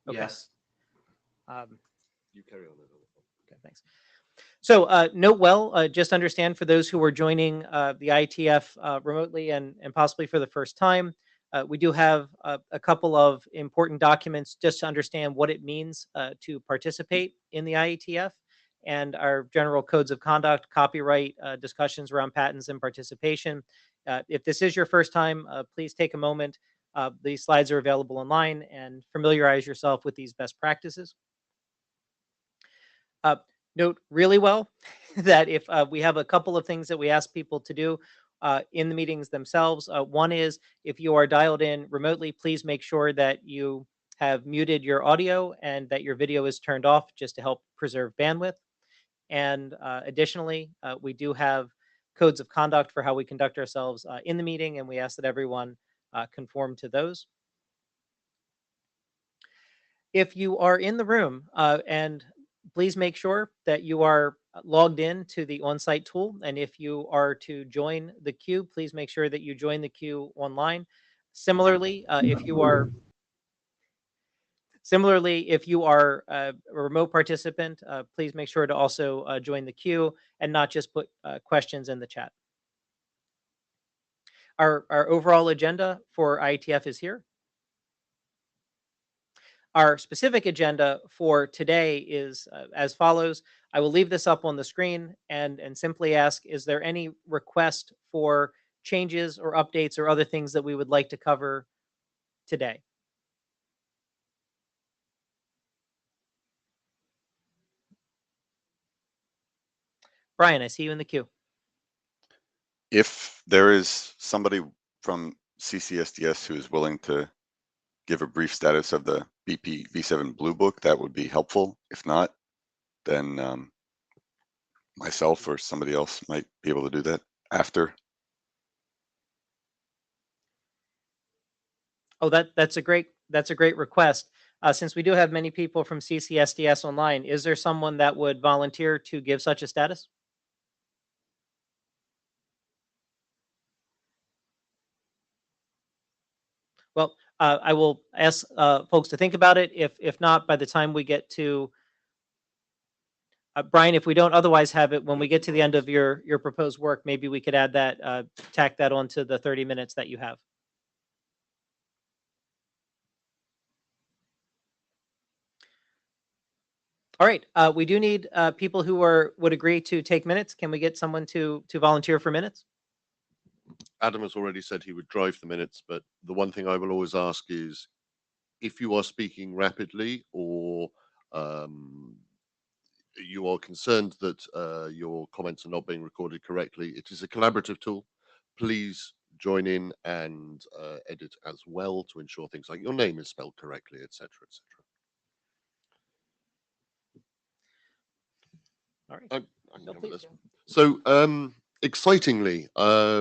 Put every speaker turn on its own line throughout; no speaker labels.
Okay.
Yes.
You carry on.
Okay, thanks. So note well, just understand for those who are joining the IETF remotely and possibly for the first time, we do have a couple of important documents just to understand what it means to participate in the IETF and our general codes of conduct, copyright, discussions around patents and participation. If this is your first time, please take a moment. These slides are available online and familiarize yourself with these best practices. Note really well that if we have a couple of things that we ask people to do in the meetings themselves. One is if you are dialed in remotely, please make sure that you have muted your audio and that your video is turned off just to help preserve bandwidth. And additionally, we do have codes of conduct for how we conduct ourselves in the meeting, and we ask that everyone conform to those. If you are in the room and please make sure that you are logged in to the on-site tool. And if you are to join the queue, please make sure that you join the queue online. Similarly, if you are a remote participant, please make sure to also join the queue and not just put questions in the chat. Our overall agenda for IETF is here. Our specific agenda for today is as follows. I will leave this up on the screen and simply ask, is there any request for changes or updates or other things that we would like to cover today? Brian, I see you in the queue.
If there is somebody from CCSDS who is willing to give a brief status of the BP V7 Blue Book, that would be helpful. If not, then myself or somebody else might be able to do that after.
Oh, that's a great request. Since we do have many people from CCSDS online, is there someone that would volunteer to give such a status? Well, I will ask folks to think about it. If not, by the time we get to Brian, if we don't otherwise have it, when we get to the end of your proposed work, maybe we could add that, tack that onto the 30 minutes that you have. All right, we do need people who would agree to take minutes. Can we get someone to volunteer for minutes?
Adam has already said he would drive the minutes, but the one thing I will always ask is if you are speaking rapidly or you are concerned that your comments are not being recorded correctly, it is a collaborative tool. Please join in and edit as well to ensure things like your name is spelled correctly, etc., etc.
All right.
I can
No,
cover
please
this.
do.
So, excitingly,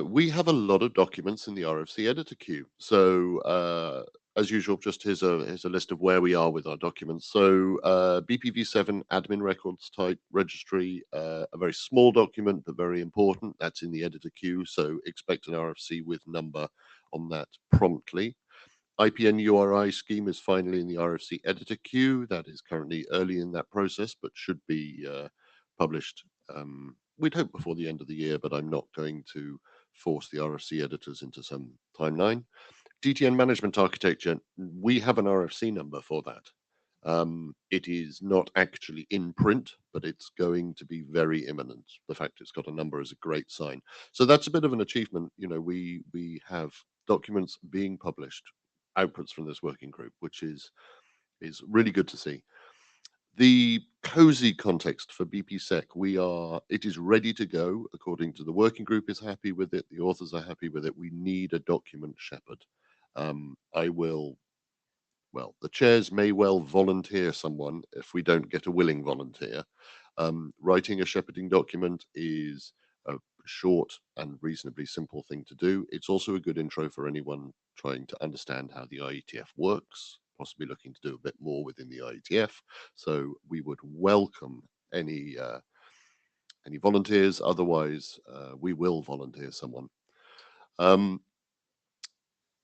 we have a lot of documents in the RFC editor queue. So, as usual, just here's a list of where we are with our documents. So, BPv7 admin records type registry, a very small document but very important. That's in the editor queue. So, expect an RFC with number on that promptly. IPN URI scheme is finally in the RFC editor queue. That is currently early in that process, but should be published, we'd hope before the end of the year, but I'm not going to force the RFC editors into some timeline. DTN management architecture, we have an RFC number for that. It is not actually in print, but it's going to be very imminent. The fact it's got a number is a great sign. So that's a bit of an achievement. You know, we have documents being published, outputs from this working group, which is really good to see. The cozy context for BPSec, it is ready to go according to the working group is happy with it. The authors are happy with it. We need a document shepherd. The chairs may well volunteer someone if we don't get a willing volunteer. Writing a shepherding document is a short and reasonably simple thing to do. It's also a good intro for anyone trying to understand how the IETF works, possibly looking to do a bit more within the IETF. So we would welcome any volunteers. Otherwise, we will volunteer someone.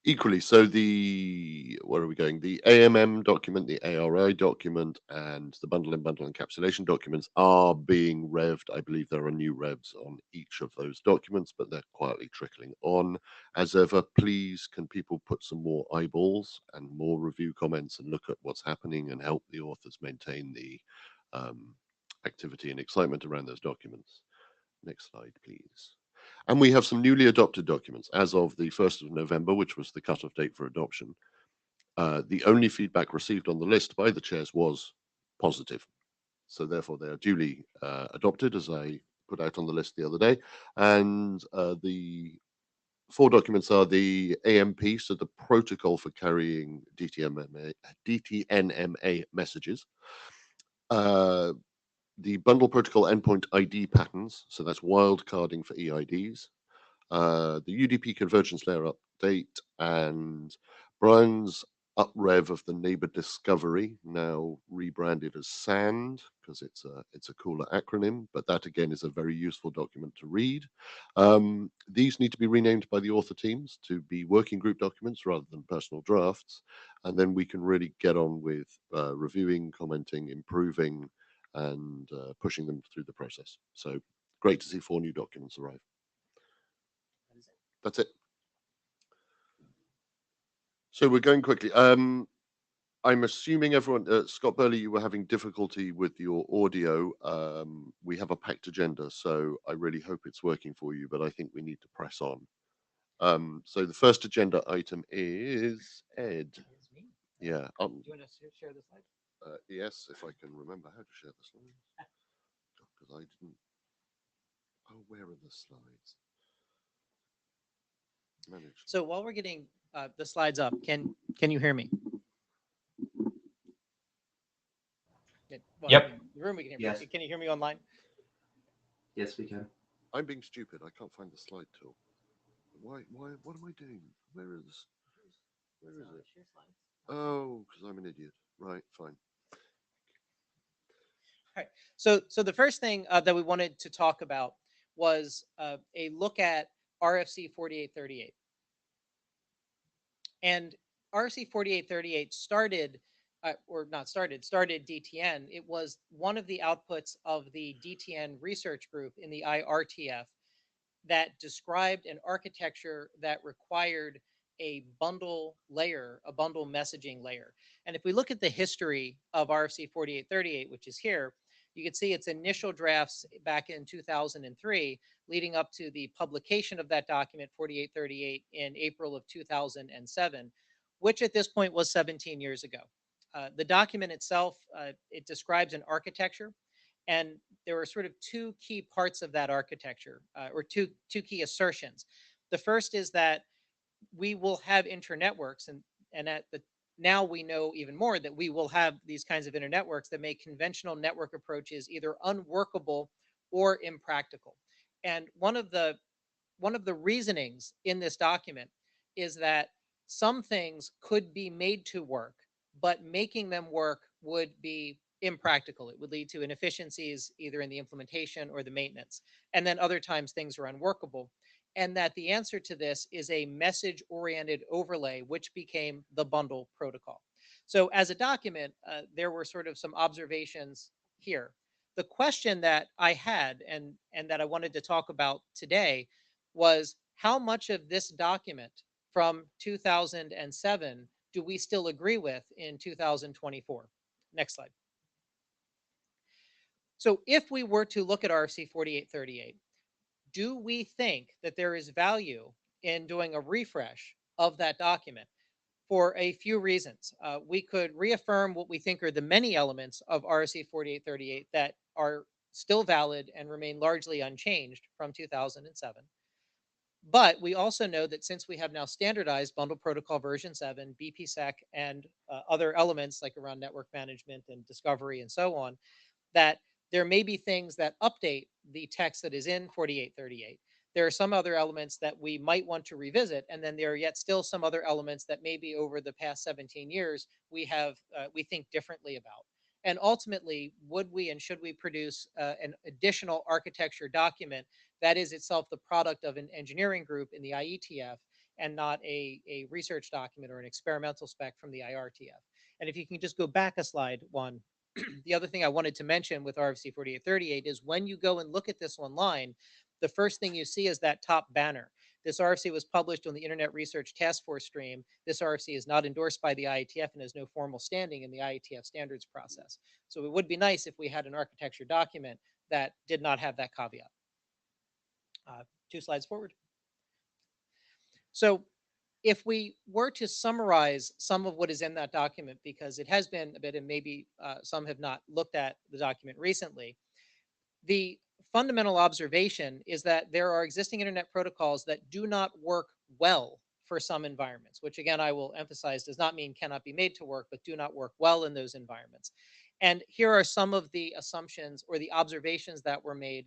Equally, so where are we going? The AMM document, the ARI document, and the bundle and bundle encapsulation documents are being revved. I believe there are new revs on each of those documents, but they're quietly trickling on. As ever, please, can people put some more eyeballs and more review comments and look at what's happening and help the authors maintain the activity and excitement around those documents. Next slide, please. And we have some newly adopted documents as of the 1st of November, which was the cutoff date for adoption. The only feedback received on the list by the chairs was positive. So therefore they are duly adopted, as I put out on the list the other day. And the 4 documents are the AMP, so the protocol for carrying DTNMA messages. The bundle protocol endpoint ID patterns, so that's wildcarding for EIDs. The UDP convergence layer update, and Brian's uprev of the neighbor discovery, now rebranded as SAND because it's a cooler acronym, but that again is a very useful document to read. These need to be renamed by the author teams to be working group documents rather than personal drafts, and then we can really get on with reviewing, commenting, improving, and pushing them through the process. So great to see 4 new documents arrive. That's it. So we're going quickly. I'm assuming everyone, Scott Burley, you were having difficulty with your audio. We have a packed agenda, so I really hope it's working for you, but I think we need to press on. So the first agenda item is Ed. Yeah.
Do you want to share the slide?
Yes, if I can remember how to share the slides. Because I didn't. Oh, where are the slides? Manage.
So while we're getting the slides up, can you hear me? Well,
Yep.
the room we can hear
Yes.
me. Can you hear me online?
Yes, we can.
I'm being stupid. I can't find the slide tool. Why? What am I doing? Where is it? Oh, because I'm an idiot. Right, fine.
All right. So the first thing that we wanted to talk about was a look at RFC 4838. And RFC 4838 started DTN. It was one of the outputs of the DTN research group in the IRTF that described an architecture that required a bundle layer, a bundle messaging layer. And if we look at the history of RFC 4838, which is here, you can see its initial drafts back in 2003, leading up to the publication of that document 4838 in April of 2007, which at this point was 17 years ago. The document itself, it describes an architecture, and there were sort of 2 key parts of that architecture, or two key assertions. The first is that we will have internetworks, and now we know even more that we will have these kinds of internetworks that make conventional network approaches either unworkable or impractical. And one of the reasonings in this document is that some things could be made to work, but making them work would be impractical. It would lead to inefficiencies either in the implementation or the maintenance. And then other times things are unworkable. And that the answer to this is a message oriented overlay, which became the bundle protocol. So as a document, there were sort of some observations here. The question that I had and that I wanted to talk about today was, how much of this document from 2007 do we still agree with in 2024? Next slide. So if we were to look at RFC 4838, do we think that there is value in doing a refresh of that document? For a few reasons. We could reaffirm what we think are the many elements of RFC 4838 that are still valid and remain largely unchanged from 2007. But we also know that since we have now standardized bundle protocol version 7, BPSec, and other elements like around network management and discovery and so on, that there may be things that update the text that is in 4838. There are some other elements that we might want to revisit, and then there are yet still some other elements that maybe over the past 17 years we think differently about. And ultimately, would we and should we produce an additional architecture document that is itself the product of an engineering group in the IETF and not a research document or an experimental spec from the IRTF. And if you can just go back a slide one, the other thing I wanted to mention with RFC 4838 is when you go and look at this online, the first thing you see is that top banner. This RFC was published on the Internet Research Task Force stream. This RFC is not endorsed by the IETF and has no formal standing in the IETF standards process. So it would be nice if we had an architecture document that did not have that caveat. 2 slides forward. So if we were to summarize some of what is in that document, because it has been a bit, and maybe some have not looked at the document recently, the fundamental observation is that there are existing internet protocols that do not work well for some environments, which again, I will emphasize does not mean cannot be made to work, but do not work well in those environments. And here are some of the assumptions or the observations that were made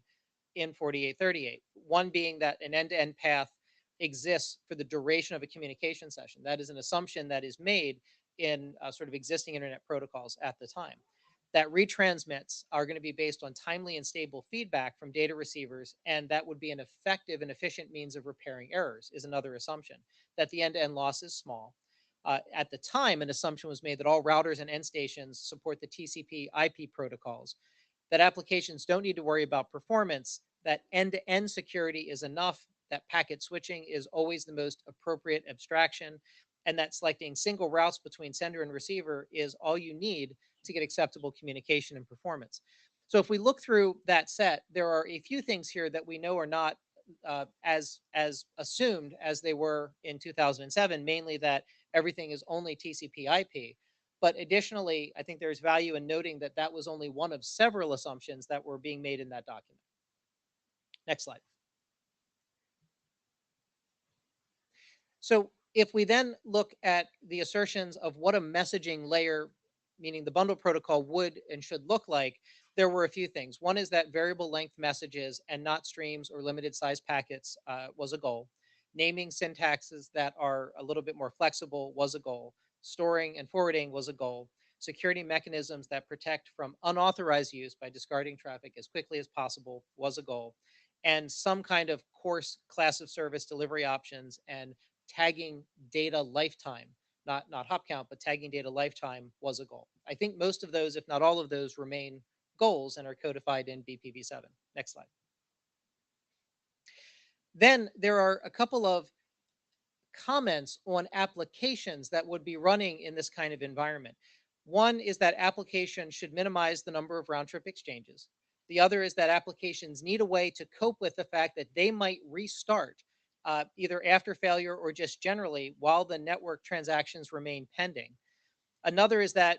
in 4838. One being that an end-to-end path exists for the duration of a communication session. That is an assumption that is made in sort of existing internet protocols at the time. That retransmits are going to be based on timely and stable feedback from data receivers, and that would be an effective and efficient means of repairing errors is another assumption. That the end-to-end loss is small. At the time, an assumption was made that all routers and end stations support the TCP IP protocols, that applications don't need to worry about performance, that end-to-end security is enough, that packet switching is always the most appropriate abstraction, and that selecting single routes between sender and receiver is all you need to get acceptable communication and performance. So if we look through that set, there are a few things here that we know are not as assumed as they were in 2007, mainly that everything is only TCP IP. But additionally, I think there's value in noting that that was only one of several assumptions that were being made in that document. Next slide. So if we then look at the assertions of what a messaging layer, meaning the bundle protocol, would and should look like, there were a few things. One is that variable length messages and not streams or limited size packets was a goal. Naming syntaxes that are a little bit more flexible was a goal. Storing and forwarding was a goal. Security mechanisms that protect from unauthorized use by discarding traffic as quickly as possible was a goal. And some kind of coarse class of service delivery options and tagging data lifetime, not hop count, but tagging data lifetime was a goal. I think most of those, if not all of those, remain goals and are codified in BPv7. Next slide. Then there are a couple of comments on applications that would be running in this kind of environment. One is that applications should minimize the number of round trip exchanges. The other is that applications need a way to cope with the fact that they might restart either after failure or just generally while the network transactions remain pending. Another is that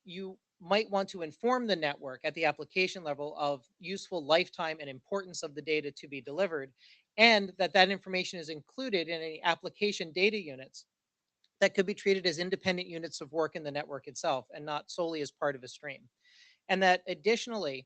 you might want to inform the network at the application level of useful lifetime and importance of the data to be delivered, and that information is included in any application data units that could be treated as independent units of work in the network itself and not solely as part of a stream. And that additionally,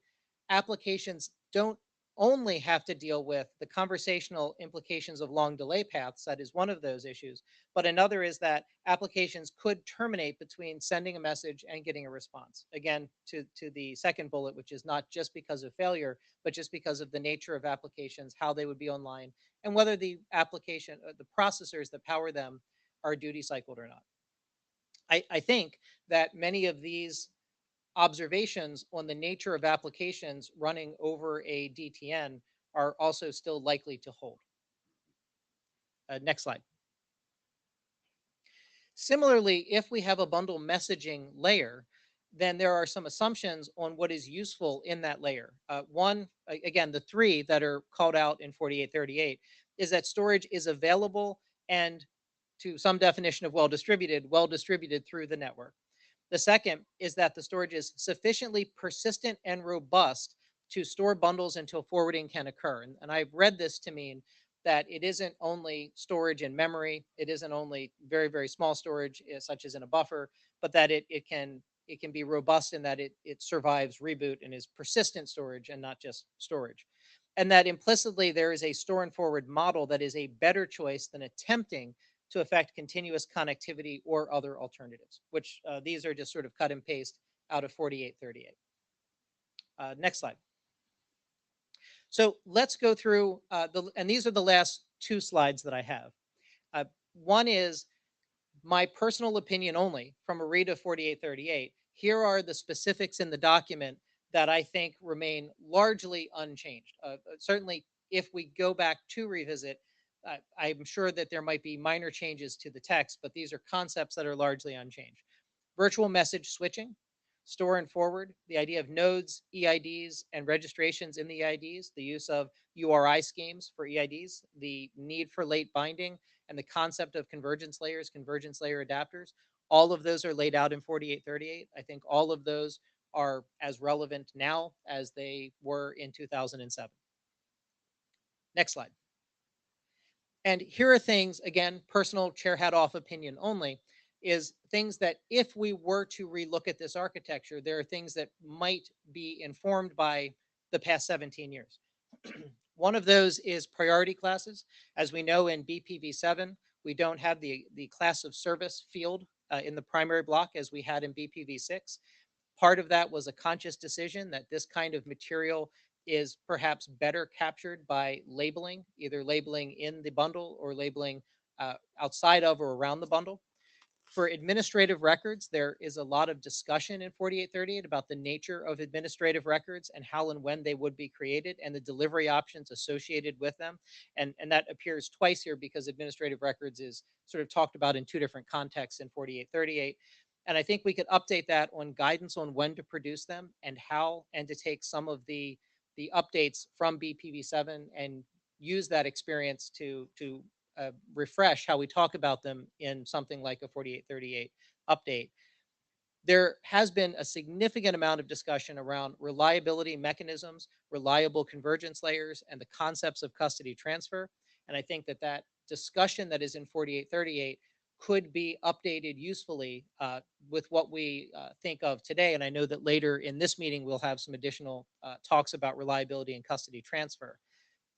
applications don't only have to deal with the conversational implications of long delay paths. That is one of those issues. But another is that applications could terminate between sending a message and getting a response. Again, to the second bullet, which is not just because of failure, but just because of the nature of applications, how they would be online, and whether the application, the processors that power them are duty cycled or not. I think that many of these observations on the nature of applications running over a DTN are also still likely to hold. Next slide. Similarly, if we have a bundle messaging layer, then there are some assumptions on what is useful in that layer. One, again, the three that are called out in 4838 is that storage is available and to some definition of well distributed through the network. The second is that the storage is sufficiently persistent and robust to store bundles until forwarding can occur. And I've read this to mean that it isn't only storage in memory, it isn't only very, very small storage, such as in a buffer, but that it can be robust in that it survives reboot and is persistent storage and not just storage. And that implicitly there is a store and forward model that is a better choice than attempting to affect continuous connectivity or other alternatives, which these are just sort of cut and paste out of 4838. Next slide. So let's go through, and these are the last two slides that I have. One is my personal opinion only from a read of 4838. Here are the specifics in the document that I think remain largely unchanged. Certainly, if we go back to revisit, I'm sure that there might be minor changes to the text, but these are concepts that are largely unchanged. Virtual message switching, store and forward, the idea of nodes, EIDs, and registrations in the EIDs, the use of URI schemes for EIDs, the need for late binding, and the concept of convergence layers, convergence layer adapters. All of those are laid out in 4838. I think all of those are as relevant now as they were in 2007. Next slide. And here are things, again, personal chair hat off opinion only, is things that if we were to relook at this architecture, there are things that might be informed by the past 17 years. One of those is priority classes. As we know in BPv7, we don't have the class of service field in the primary block as we had in BPv6. Part of that was a conscious decision that this kind of material is perhaps better captured by labeling, either labeling in the bundle or labeling outside of or around the bundle. For administrative records, there is a lot of discussion in 4838 about the nature of administrative records and how and when they would be created and the delivery options associated with them. And that appears twice here because administrative records is sort of talked about in two different contexts in 4838. And I think we could update that on guidance on when to produce them and how, and to take some of the updates from BPv7 and use that experience to refresh how we talk about them in something like a 4838 update. There has been a significant amount of discussion around reliability mechanisms, reliable convergence layers, and the concepts of custody transfer. And I think that that discussion that is in 4838 could be updated usefully with what we think of today. And I know that later in this meeting, we'll have some additional talks about reliability and custody transfer.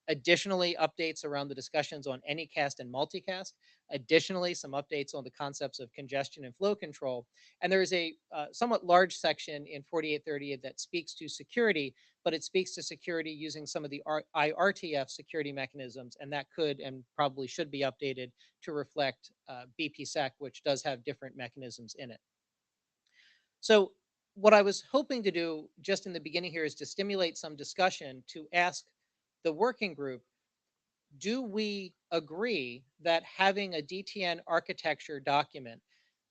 Additionally, updates around the discussions on anycast and multicast. Additionally, some updates on the concepts of congestion and flow control. And there is a somewhat large section in 4838 that speaks to security, but it speaks to security using some of the IRTF security mechanisms, and that could and probably should be updated to reflect BPSec, which does have different mechanisms in it. So what I was hoping to do just in the beginning here is to stimulate some discussion to ask the working group, do we agree that having a DTN architecture document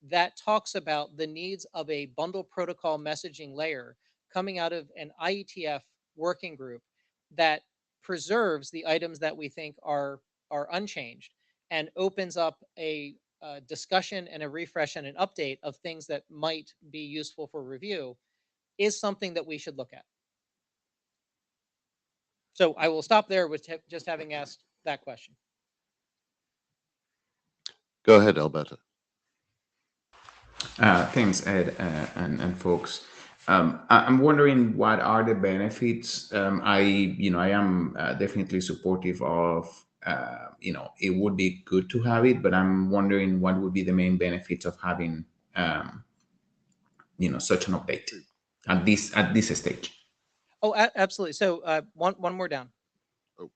that talks about the needs of a bundle protocol messaging layer coming out of an IETF working group that preserves the items that we think are unchanged and opens up a discussion and a refresh and an update of things that might be useful for review is something that we should look at? So I will stop there with just having asked that question.
Go ahead, Alberto.
Thanks, Ed, and folks. I'm wondering what are the benefits. I am definitely supportive of. It would be good to have it, but I'm wondering what would be the main benefits of having, such an update at this stage.
Oh, absolutely. So one more down.
Oh,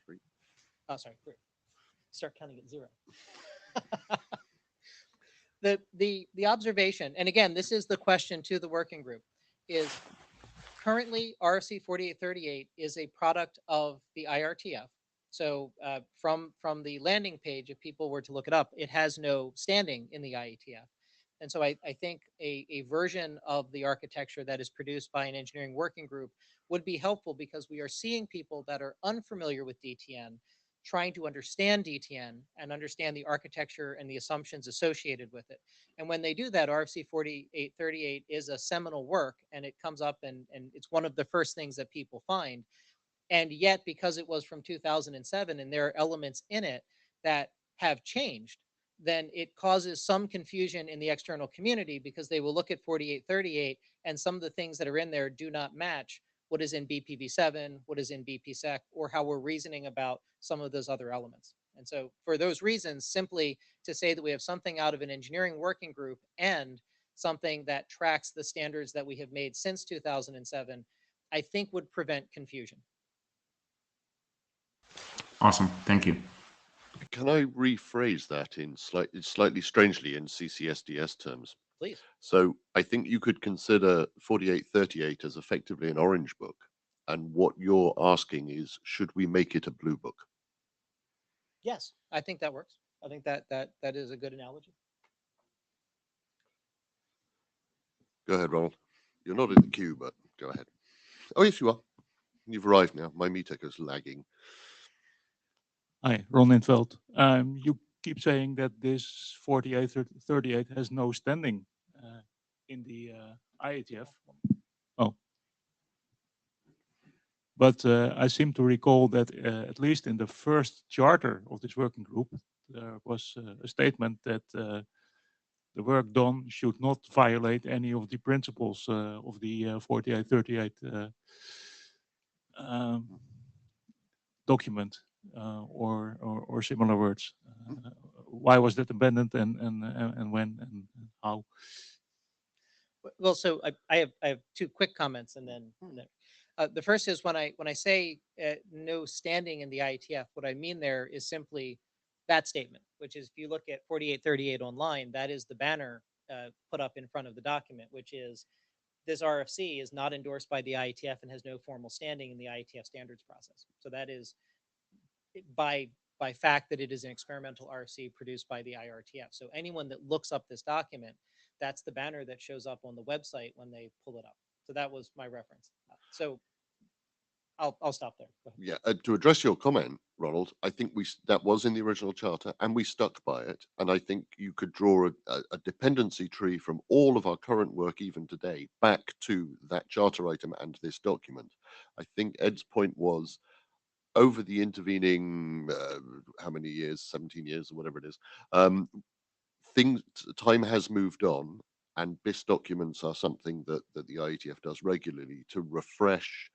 3.
Oh, sorry, 3. Start counting at 0. The observation, and again, this is the question to the working group, is currently RFC 4838 is a product of the IRTF. So from the landing page, if people were to look it up, it has no standing in the IETF. And so I think a version of the architecture that is produced by an engineering working group would be helpful, because we are seeing people that are unfamiliar with DTN trying to understand DTN and understand the architecture and the assumptions associated with it. And when they do that, RFC 4838 is a seminal work, and it comes up and it's one of the first things that people find. And yet, because it was from 2007 and there are elements in it that have changed, then it causes some confusion in the external community, because they will look at 4838 and some of the things that are in there do not match what is in BPv7, what is in BPSec, or how we're reasoning about some of those other elements. And so for those reasons, simply to say that we have something out of an engineering working group and something that tracks the standards that we have made since 2007, I think would prevent confusion.
Awesome. Thank you.
Can I rephrase that in slightly strangely in CCSDS terms?
Please.
So I think you could consider 4838 as effectively an orange book. And what you're asking is, should we make it a blue book?
Yes, I think that works. I think that is a good analogy.
Go ahead, Ronald. You're not in the queue, but go ahead. Oh, yes, you are. You've arrived now. My meter goes lagging.
Hi, Ron Intveld. You keep saying that this 4838 has no standing in the IETF. Oh. But I seem to recall that at least in the first charter of this working group, there was a statement that the work done should not violate any of the principles of the 4838 document or similar words. Why was that abandoned and when and how?
Well, so I have two quick comments, and then the first is when I say no standing in the IETF, what I mean there is simply that statement, which is if you look at 4838 online, that is the banner put up in front of the document, which is this RFC is not endorsed by the IETF and has no formal standing in the IETF standards process. So that is by fact that it is an experimental RFC produced by the IRTF. So anyone that looks up this document, that's the banner that shows up on the website when they pull it up. So that was my reference. So I'll stop there.
Yeah, to address your comment, Ronald, I think that was in the original charter and we stuck by it. And I think you could draw a dependency tree from all of our current work, even today, back to that charter item and this document. I think Ed's point was over the intervening, how many years, 17 years or whatever it is, time has moved on, and BIS documents are something that the IETF does regularly to refresh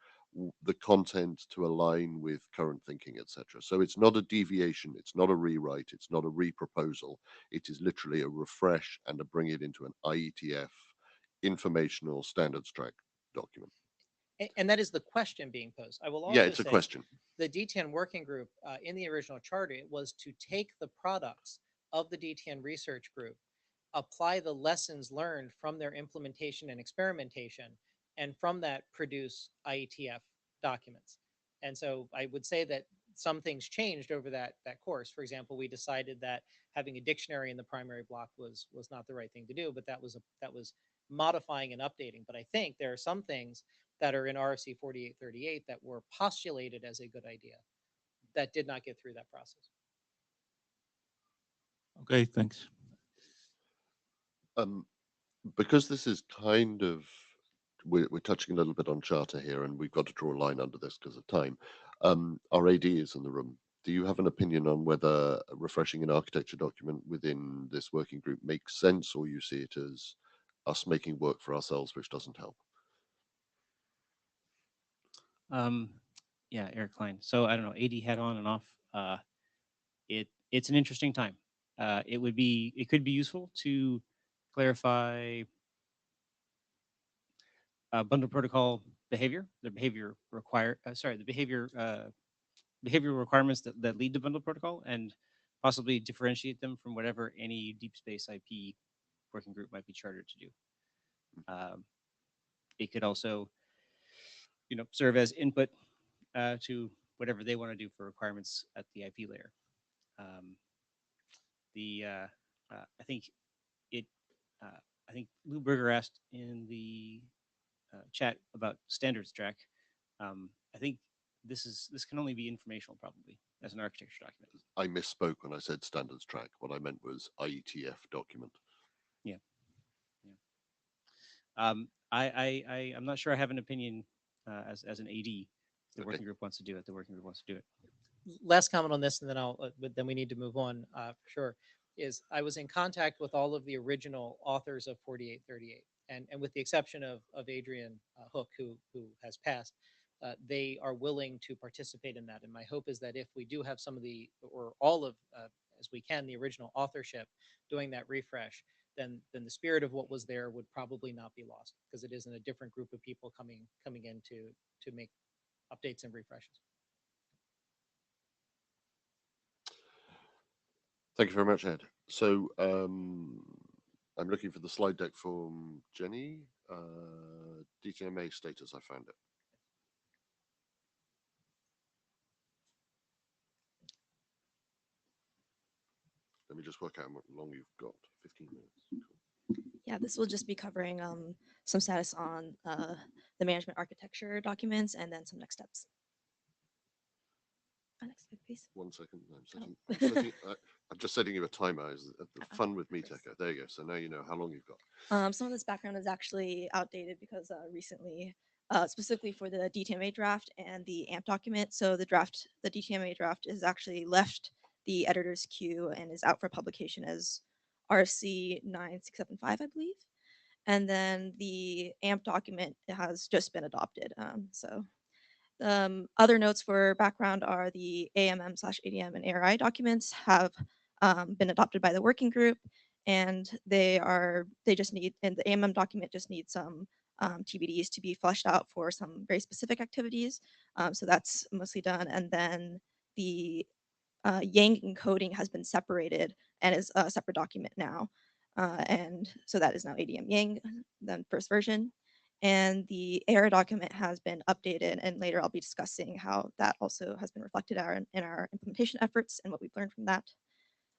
the content to align with current thinking, etc. So it's not a deviation, it's not a rewrite, it's not a reproposal. It is literally a refresh and a bring it into an IETF informational standards track document.
And that is the question being posed. I will also
Yeah, it's a
say
question.
the DTN working group in the original charter, it was to take the products of the DTN research group, apply the lessons learned from their implementation and experimentation, and from that produce IETF documents. And so I would say that some things changed over that course. For example, we decided that having a dictionary in the primary block was not the right thing to do, but that was modifying and updating. But I think there are some things that are in RFC 4838 that were postulated as a good idea that did not get through that process.
Okay, thanks.
Because this is kind of we're touching a little bit on charter here, and we've got to draw a line under this because of time. Our AD is in the room. Do you have an opinion on whether refreshing an architecture document within this working group makes sense, or you see it as us making work for ourselves, which doesn't help?
Yeah, Eric Klein. So I don't know, AD hat on and off. It's an interesting time. It could be useful to clarify bundle protocol behavior, the behavior behavioral requirements that lead to bundle protocol, and possibly differentiate them from whatever any deep space IP working group might be chartered to do. It could also, serve as input to whatever they want to do for requirements at the IP layer. I think it. I think Lou Berger asked in the chat about standards track. I think this can only be informational, probably, as an architecture document.
I misspoke when I said standards track. What I meant was IETF document.
Yeah. I'm not sure I have an opinion as an AD. If the working group wants to do it, the working group wants to do it.
Last comment on this, and then but then we need to move on for sure. Is I was in contact with all of the original authors of 4838, and with the exception of Adrian Hook, who has passed, they are willing to participate in that. And my hope is that if we do have some of the or all of as we can the original authorship doing that refresh, then the spirit of what was there would probably not be lost, because it isn't a different group of people coming in to make updates and refreshes.
Thank you very much, Ed. So I'm looking for the slide deck from Jenny. DTMA status, I found it. Let me just work out how long you've got. 15 minutes.
Yeah, this will just be covering some status on the management architecture documents and then some next steps. Next slide, please.
1 second. I'm just setting you a timer. The fun with me, Tekka. There you go. So now you know how long you've got.
Some of this background is actually outdated because recently, specifically for the DTMA draft and the AMP document. So the DTMA draft is actually left the editor's queue and is out for publication as RFC 9675, I believe. And then the AMP document has just been adopted. Other notes for background are the AMM/ADM and ARI documents have been adopted by the working group, and the AMM document just needs some TBDs to be fleshed out for some very specific activities. So that's mostly done, and then the Yang encoding has been separated and is a separate document now, and so that is now ADM Yang, the first version. And the error document has been updated, and later I'll be discussing how that also has been reflected in our implementation efforts and what we've learned from that.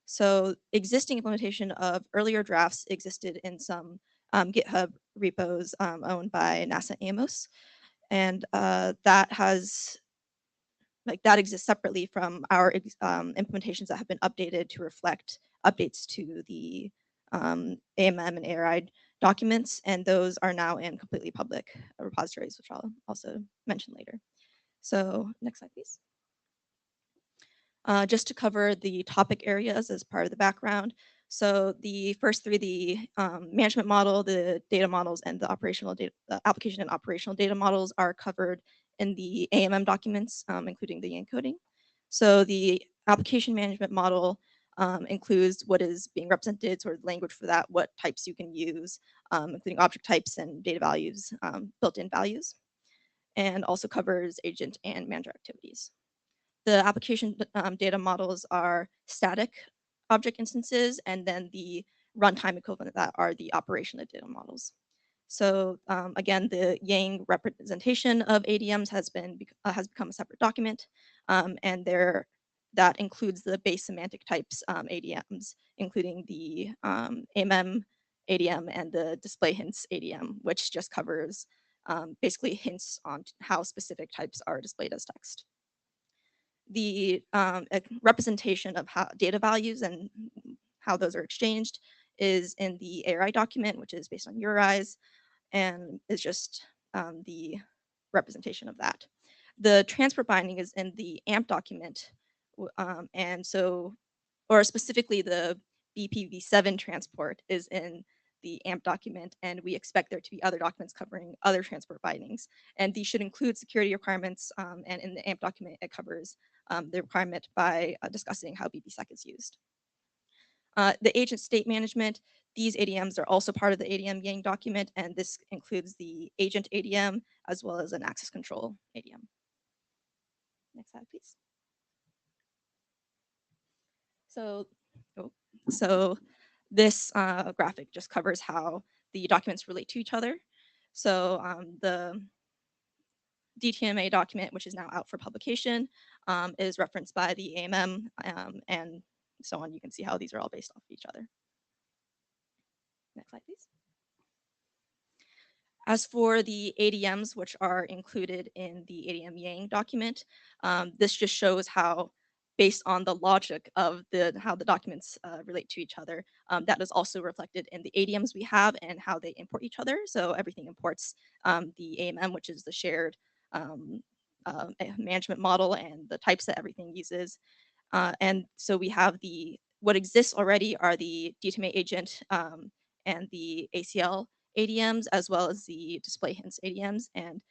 So existing implementation of earlier drafts existed in some GitHub repos owned by NASA AMOS, and that exists separately from our implementations that have been updated to reflect updates to the AMM and ARI documents, and those are now in completely public repositories, which I'll also mention later. So next slide, please. Just to cover the topic areas as part of the background. So the first three, the management model, the data models, and the application and operational data models are covered in the AMM documents, including the encoding. So the application management model includes what is being represented, sort of language for that, what types you can use, including object types and data values, built-in values, and also covers agent and manager activities. The application data models are static object instances, and then the runtime equivalent of that are the operational data models. So again, the Yang representation of ADMs has become a separate document, and that includes the base semantic types ADMs, including the AMM ADM and the display hints ADM, which just covers basically hints on how specific types are displayed as text. The representation of how data values and how those are exchanged is in the ARI document, which is based on URIs, and is just the representation of that. The transport binding is in the AMP document, or specifically the BPv7 transport is in the AMP document, and we expect there to be other documents covering other transport bindings. And these should include security requirements, and in the AMP document, it covers the requirement by discussing how BPsec is used. The agent state management, these ADMs are also part of the ADM Yang document, and this includes the agent ADM as well as an access control ADM. Next slide, please. So this graphic just covers how the documents relate to each other. So the DTMA document, which is now out for publication, is referenced by the AMM, and so on. You can see how these are all based off of each other. Next slide, please. As for the ADMs, which are included in the ADM Yang document, this just shows how, based on the logic of how the documents relate to each other, that is also reflected in the ADMs we have and how they import each other. So everything imports the AMM, which is the shared management model and the types that everything uses. And so we have what exists already are the DTMA agent and the ACL ADMs, as well as the display hints ADMs. And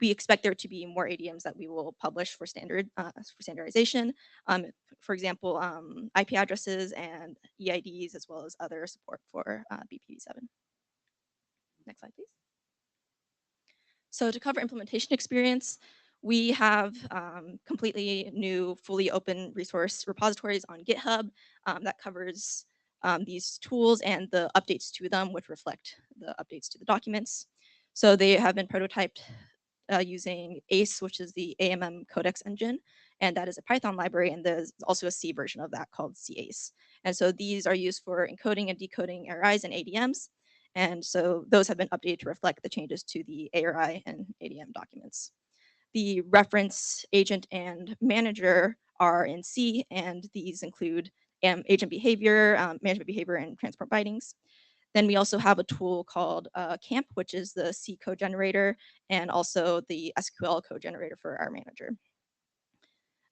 we expect there to be more ADMs that we will publish for standardization. For example, IP addresses and EIDs, as well as other support for BPv7. Next slide, please. So to cover implementation experience, we have completely new, fully open resource repositories on GitHub. that covers these tools and the updates to them, which reflect the updates to the documents. So they have been prototyped using ACE, which is the AMM codex engine, and that is a Python library, and there's also a C version of that called CACE. And so these are used for encoding and decoding ARIs and ADMs, and so those have been updated to reflect the changes to the ARI and ADM documents. The reference, agent, and manager are in C, and these include agent behavior, management behavior, and transport bindings. Then we also have a tool called CAMP, which is the C code generator, and also the SQL code generator for our manager.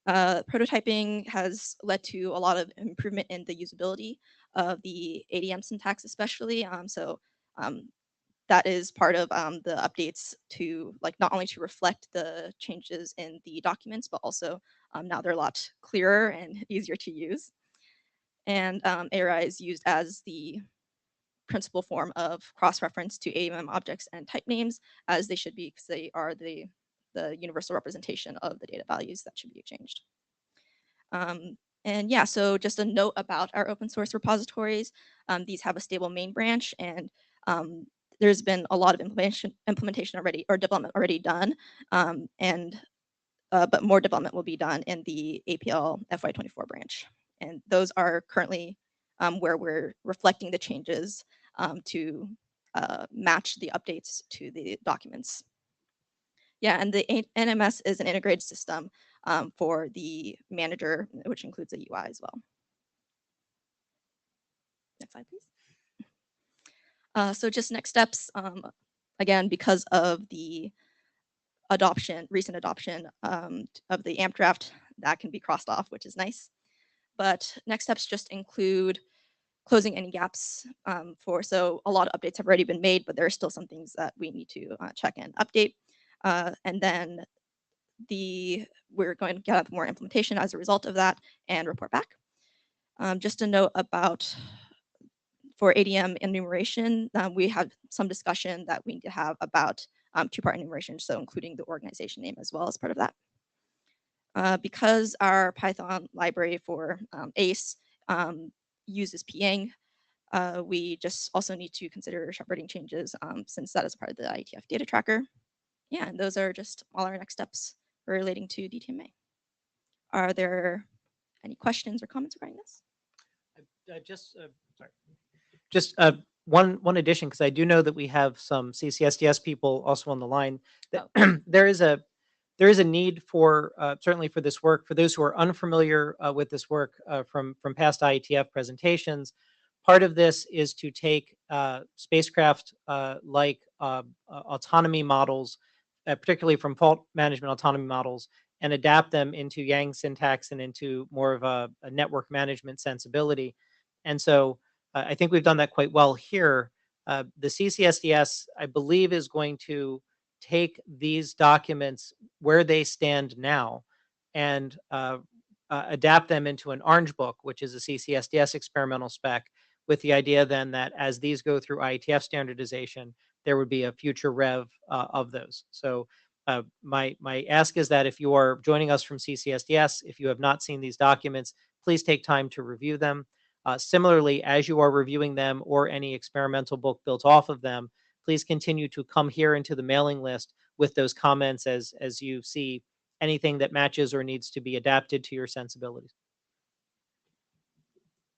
Prototyping has led to a lot of improvement in the usability of the ADM syntax, especially. That is part of the updates to not only to reflect the changes in the documents, but also now they're a lot clearer and easier to use. And ARI is used as the principal form of cross-reference to AMM objects and type names, as they should be, because they are the universal representation of the data values that should be exchanged. And yeah, so just a note about our open source repositories. These have a stable main branch, and there's been a lot of implementation already, or development already done, but more development will be done in the APL FY24 branch. And those are currently where we're reflecting the changes to match the updates to the documents. Yeah, and the NMS is an integrated system for the manager, which includes the UI as well. Next slide, please. So just next steps, again, because of the recent adoption of the AMP draft, that can be crossed off, which is nice. But next steps just include closing any gaps so a lot of updates have already been made, but there are still some things that we need to check and update. And then we're going to get more implementation as a result of that and report back. Just a note about for ADM enumeration, we have some discussion that we need to have about two-part enumeration, so including the organization name as well as part of that. Because our Python library for ACE uses Piang, we just also need to consider shepherding changes since that is part of the IETF data tracker. Yeah, and those are just all our next steps relating to DTMA. Are there any questions or comments regarding this?
Just one addition, because I do know that we have some CCSDS people also on the line. That there is a need for certainly for this work, for those who are unfamiliar with this work from past IETF presentations. Part of this is to take spacecraft like autonomy models, particularly from fault management autonomy models, and adapt them into Yang syntax and into more of a network management sensibility. And so I think we've done that quite well here. The CCSDS, I believe, is going to take these documents where they stand now and adapt them into an Orange Book, which is a CCSDS experimental spec, with the idea then that as these go through IETF standardization, there would be a future rev of those. So my ask is that if you are joining us from CCSDS, if you have not seen these documents, please take time to review them. Similarly, as you are reviewing them or any experimental book built off of them, please continue to come here into the mailing list with those comments as you see anything that matches or needs to be adapted to your sensibilities.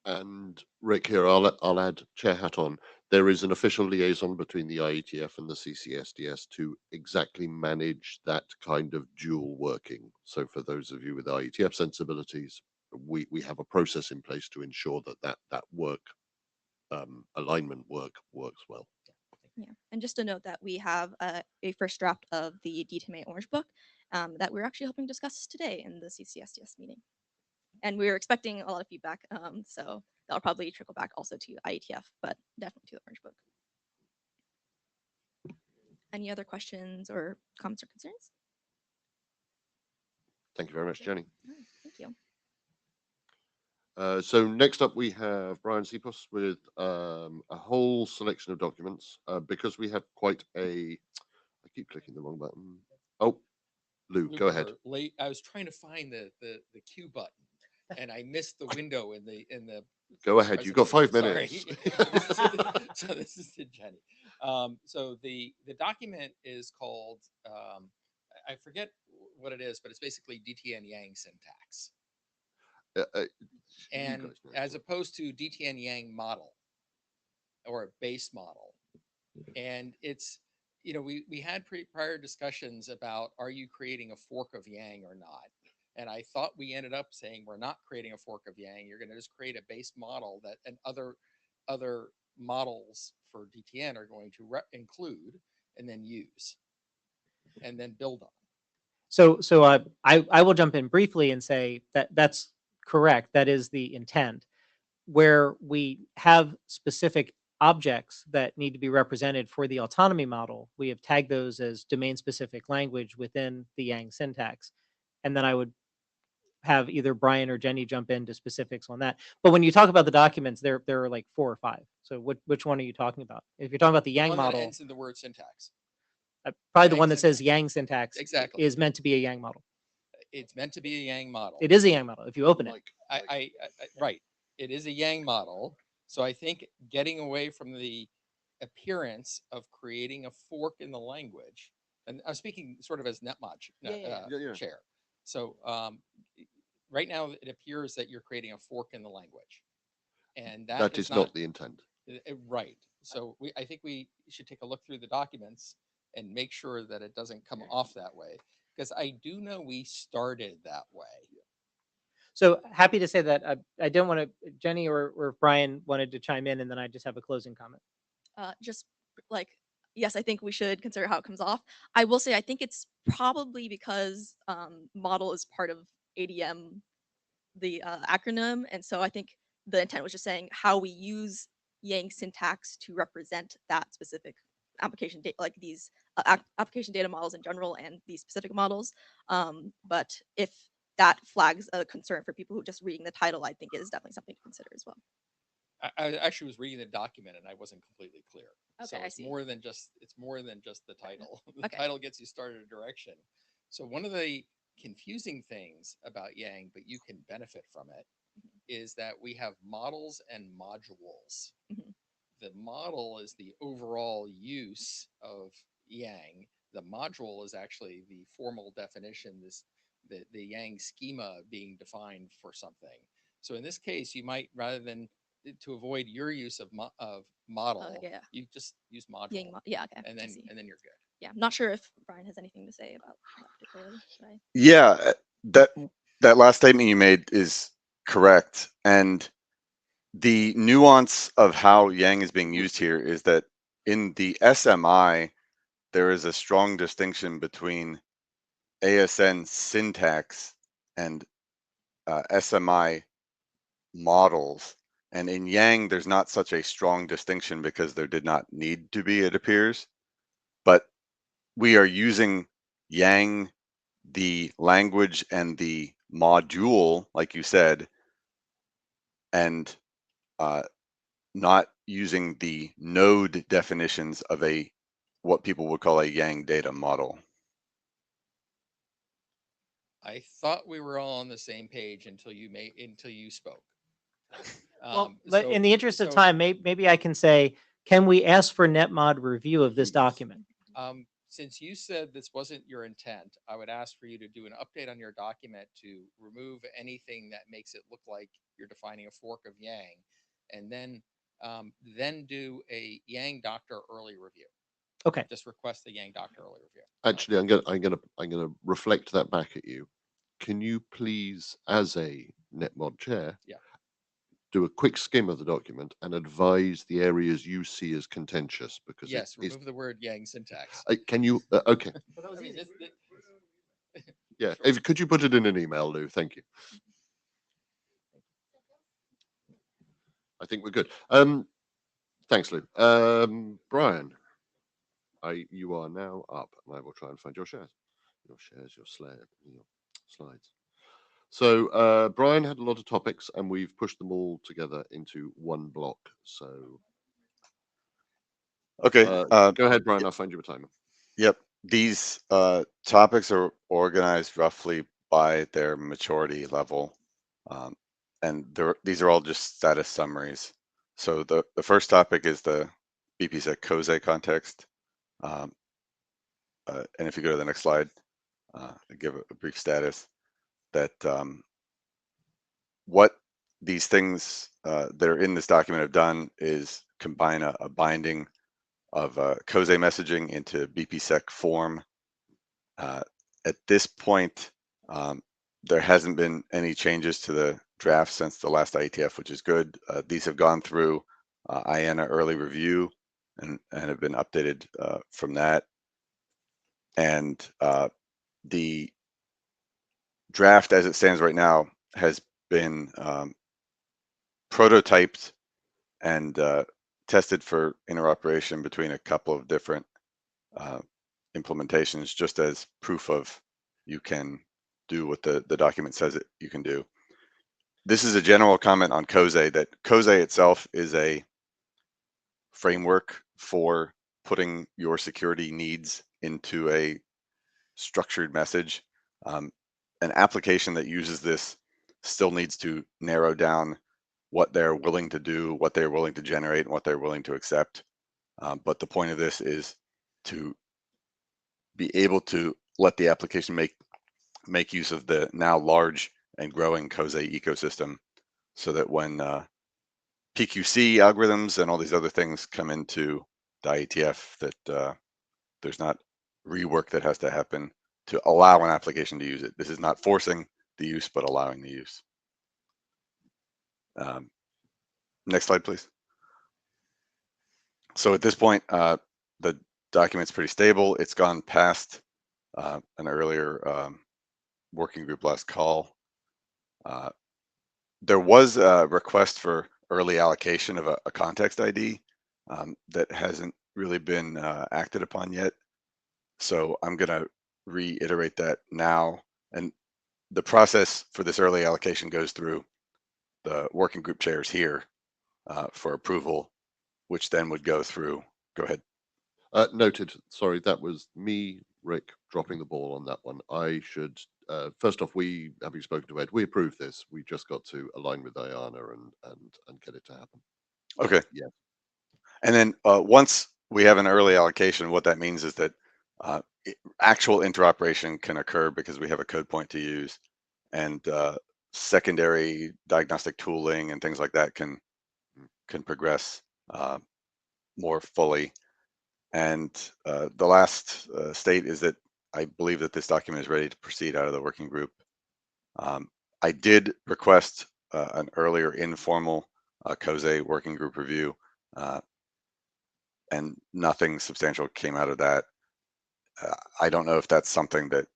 And Rick here, I'll add chair hat on. There is an official liaison between the IETF and the CCSDS to exactly manage that kind of dual working. So for those of you with IETF sensibilities, we have a process in place to ensure that work alignment works well.
Yeah, and just to note that we have a first draft of the DTMA Orange Book that we're actually hoping to discuss today in the CCSDS meeting. And we're expecting a lot of feedback, so that'll probably trickle back also to IETF, but definitely to the Orange Book. Any other questions or comments or concerns?
Thank you very much, Jenny.
Thank you.
So next up we have Brian Sipos with a whole selection of documents. Because we have quite I keep clicking the wrong button. Oh, Lou, go ahead.
Late. I was trying to find the Q button. and I missed the window in the.
Go ahead. You've got 5
presentation.
minutes.
Sorry. So this is to Jenny. So the document is called I forget what it is, but it's basically DTN Yang syntax,
You
and
guys know.
as opposed to DTN Yang model or a base model. And it's, we had prior discussions about, are you creating a fork of Yang or not? And I thought we ended up saying we're not creating a fork of Yang. You're going to just create a base model that and other models for DTN are going to include and then use and then build on.
So I will jump in briefly and say that that's correct. That is the intent. Where we have specific objects that need to be represented for the autonomy model, we have tagged those as domain-specific language within the Yang syntax. And then I would have either Brian or Jenny jump into specifics on that. But when you talk about the documents, there are like 4 or 5. So which one are you talking about? If you're talking about the Yang
One that
model,
ends in the word syntax.
probably the
Yang
one that says
syntax.
Yang syntax
Exactly.
is meant to be a Yang model.
It's meant to be a Yang model.
It is a Yang model if you open it.
I right. It is a Yang model. So I think getting away from the appearance of creating a fork in the language, and I'm speaking sort of as NetMod chair. So right now it appears that you're creating a fork in the language, and
That is not the intent.
Right. So I think we should take a look through the documents and make sure that it doesn't come off that way, because I do know we started that way.
So happy to say that I don't want to, Jenny or Brian wanted to chime in, and then I just have a closing comment.
Just like, yes, I think we should consider how it comes off. I will say, I think it's probably because model is part of ADM, the acronym. And so I think the intent was just saying how we use Yang syntax to represent that specific application data, like these application data models in general and these specific models. But if that flags a concern for people who just reading the title, I think it is definitely something to consider as well.
I actually was reading the document and I wasn't completely clear.
Okay,
so
I see.
It's more than just the title. The
Okay.
title gets you started a direction. So one of the confusing things about Yang, but you can benefit from it, is that we have models and modules.
Mhm.
The model is the overall use of Yang. The module is actually the formal definition, the Yang schema being defined for something. So in this case, you might, rather than to avoid your use of model, you just use module.
Yang yeah, okay.
And then you're good.
Yeah, I'm not sure if Brian has anything to say about that particularly.
Yeah, that last statement you made is correct. And the nuance of how Yang is being used here is that in the SMI, there is a strong distinction between ASN syntax and SMI models. And in Yang, there's not such a strong distinction because there did not need to be, it appears. But we are using Yang, the language, and the module, like you said, and not using the node definitions of what people would call a Yang data model.
I thought we were all on the same page until you spoke.
Well, in the interest of time, maybe I can say, can we ask for NetMod review of this document?
Since you said this wasn't your intent, I would ask for you to do an update on your document to remove anything that makes it look like you're defining a fork of Yang, and then do a Yang doctor early review.
Okay.
Just request the Yang doctor early review.
Actually, I'm gonna reflect that back at you. Can you please, as a NetMod chair, do a quick skim of the document and advise the areas you see as contentious? Because
yes, remove the word Yang syntax.
Can you? Okay.
Well, that was easy.
Yeah. Could you put it in an email, Lou? Thank you. I think we're good. Thanks, Lou. Brian, you are now up, and I will try and find your slides. So Brian had a lot of topics, and we've pushed them all together into one block. So,
okay,
go ahead, Brian. I'll find you a timer.
Yep, these topics are organized roughly by their maturity level. And these are all just status summaries. So the first topic is the BPSec COSE context. And if you go to the next slide, I give a brief status that what these things that are in this document have done is combine a binding of COSE messaging into BPSec form. At this point, there hasn't been any changes to the draft since the last IETF, which is good. These have gone through IANA early review and have been updated from that. And the draft as it stands right now has been prototyped and tested for interoperation between a couple of different implementations, just as proof of you can do what the document says that you can do. This is a general comment on COSE, that COSE itself is a framework for putting your security needs into a structured message. An application that uses this still needs to narrow down what they're willing to do, what they're willing to generate, and what they're willing to accept. But the point of this is to be able to let the application make use of the now large and growing COSE ecosystem, so that when PQC algorithms and all these other things come into the IETF, that there's not rework that has to happen to allow an application to use it. This is not forcing the use, but allowing the use. Next slide, please. So at this point, the document's pretty stable. It's gone past an earlier working group last call. There was a request for early allocation of a context ID that hasn't really been acted upon yet. So I'm going to reiterate that now. And the process for this early allocation goes through the working group chairs here for approval, which then would go through. Go ahead.
Noted. Sorry, that was me, Rick, dropping the ball on that one. I should, first off, we, having spoken to Ed, we approve this. We just got to align with IANA and get it to happen.
Okay.
Yeah.
And then once we have an early allocation, what that means is that actual interoperation can occur because we have a code point to use, and secondary diagnostic tooling and things like that can progress more fully. And the last state is that I believe that this document is ready to proceed out of the working group. I did request an earlier informal COSE working group review, and nothing substantial came out of that. I don't know if that's something that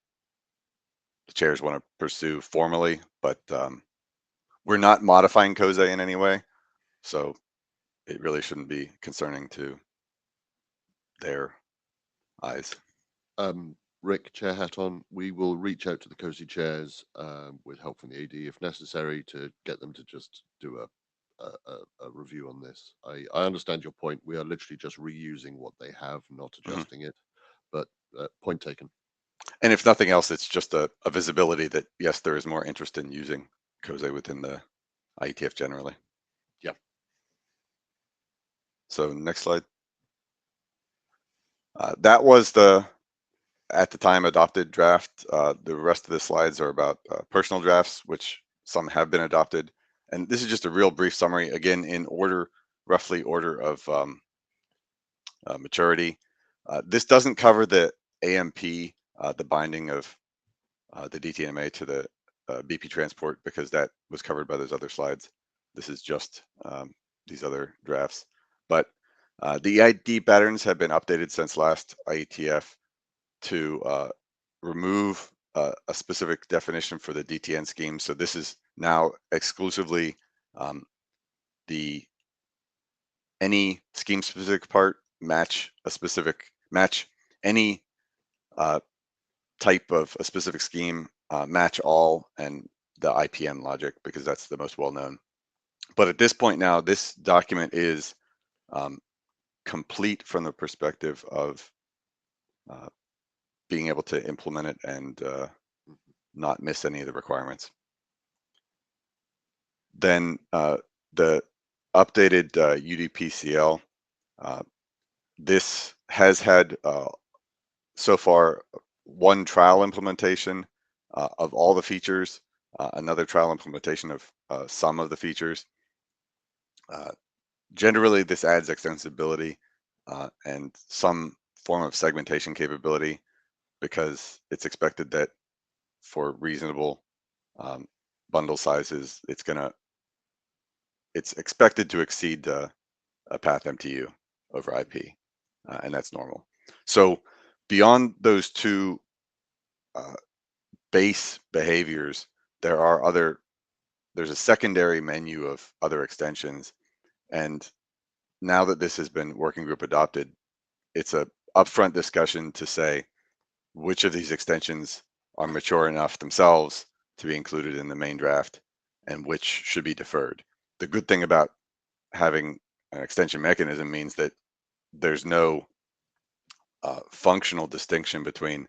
the chairs want to pursue formally, but we're not modifying COSE in any way, so it really shouldn't be concerning to their eyes.
Rick, chair hat on, we will reach out to the COSE chairs with help from the AD if necessary to get them to just do a review on this. I understand your point. We are literally just reusing what they have, not adjusting it, but point taken.
And if nothing else, it's just a visibility that, yes, there is more interest in using COSE within the IETF generally.
Yeah.
So next slide. That was the, at the time, adopted draft. The rest of the slides are about personal drafts, which some have been adopted. And this is just a real brief summary, again, in order, roughly order of maturity. This doesn't cover the AMP, the binding of the DTNMA to the BP transport, because that was covered by those other slides. This is just these other drafts. But the EID patterns have been updated since last IETF to remove a specific definition for the DTN scheme. So this is now exclusively any scheme specific part match any type of a specific scheme, match all, and the IPM logic, because that's the most well known. But at this point now, this document is complete from the perspective of being able to implement it and not miss any of the requirements. then the updated UDPCL, this has had so far one trial implementation of all the features, another trial implementation of some of the features. Generally, this adds extensibility and some form of segmentation capability, because it's expected that for reasonable bundle sizes, it's expected to exceed a path MTU over IP, and that's normal. So beyond those two base behaviors, there's a secondary menu of other extensions. And now that this has been working group adopted, it's a upfront discussion to say which of these extensions are mature enough themselves to be included in the main draft and which should be deferred. The good thing about having an extension mechanism means that there's no functional distinction between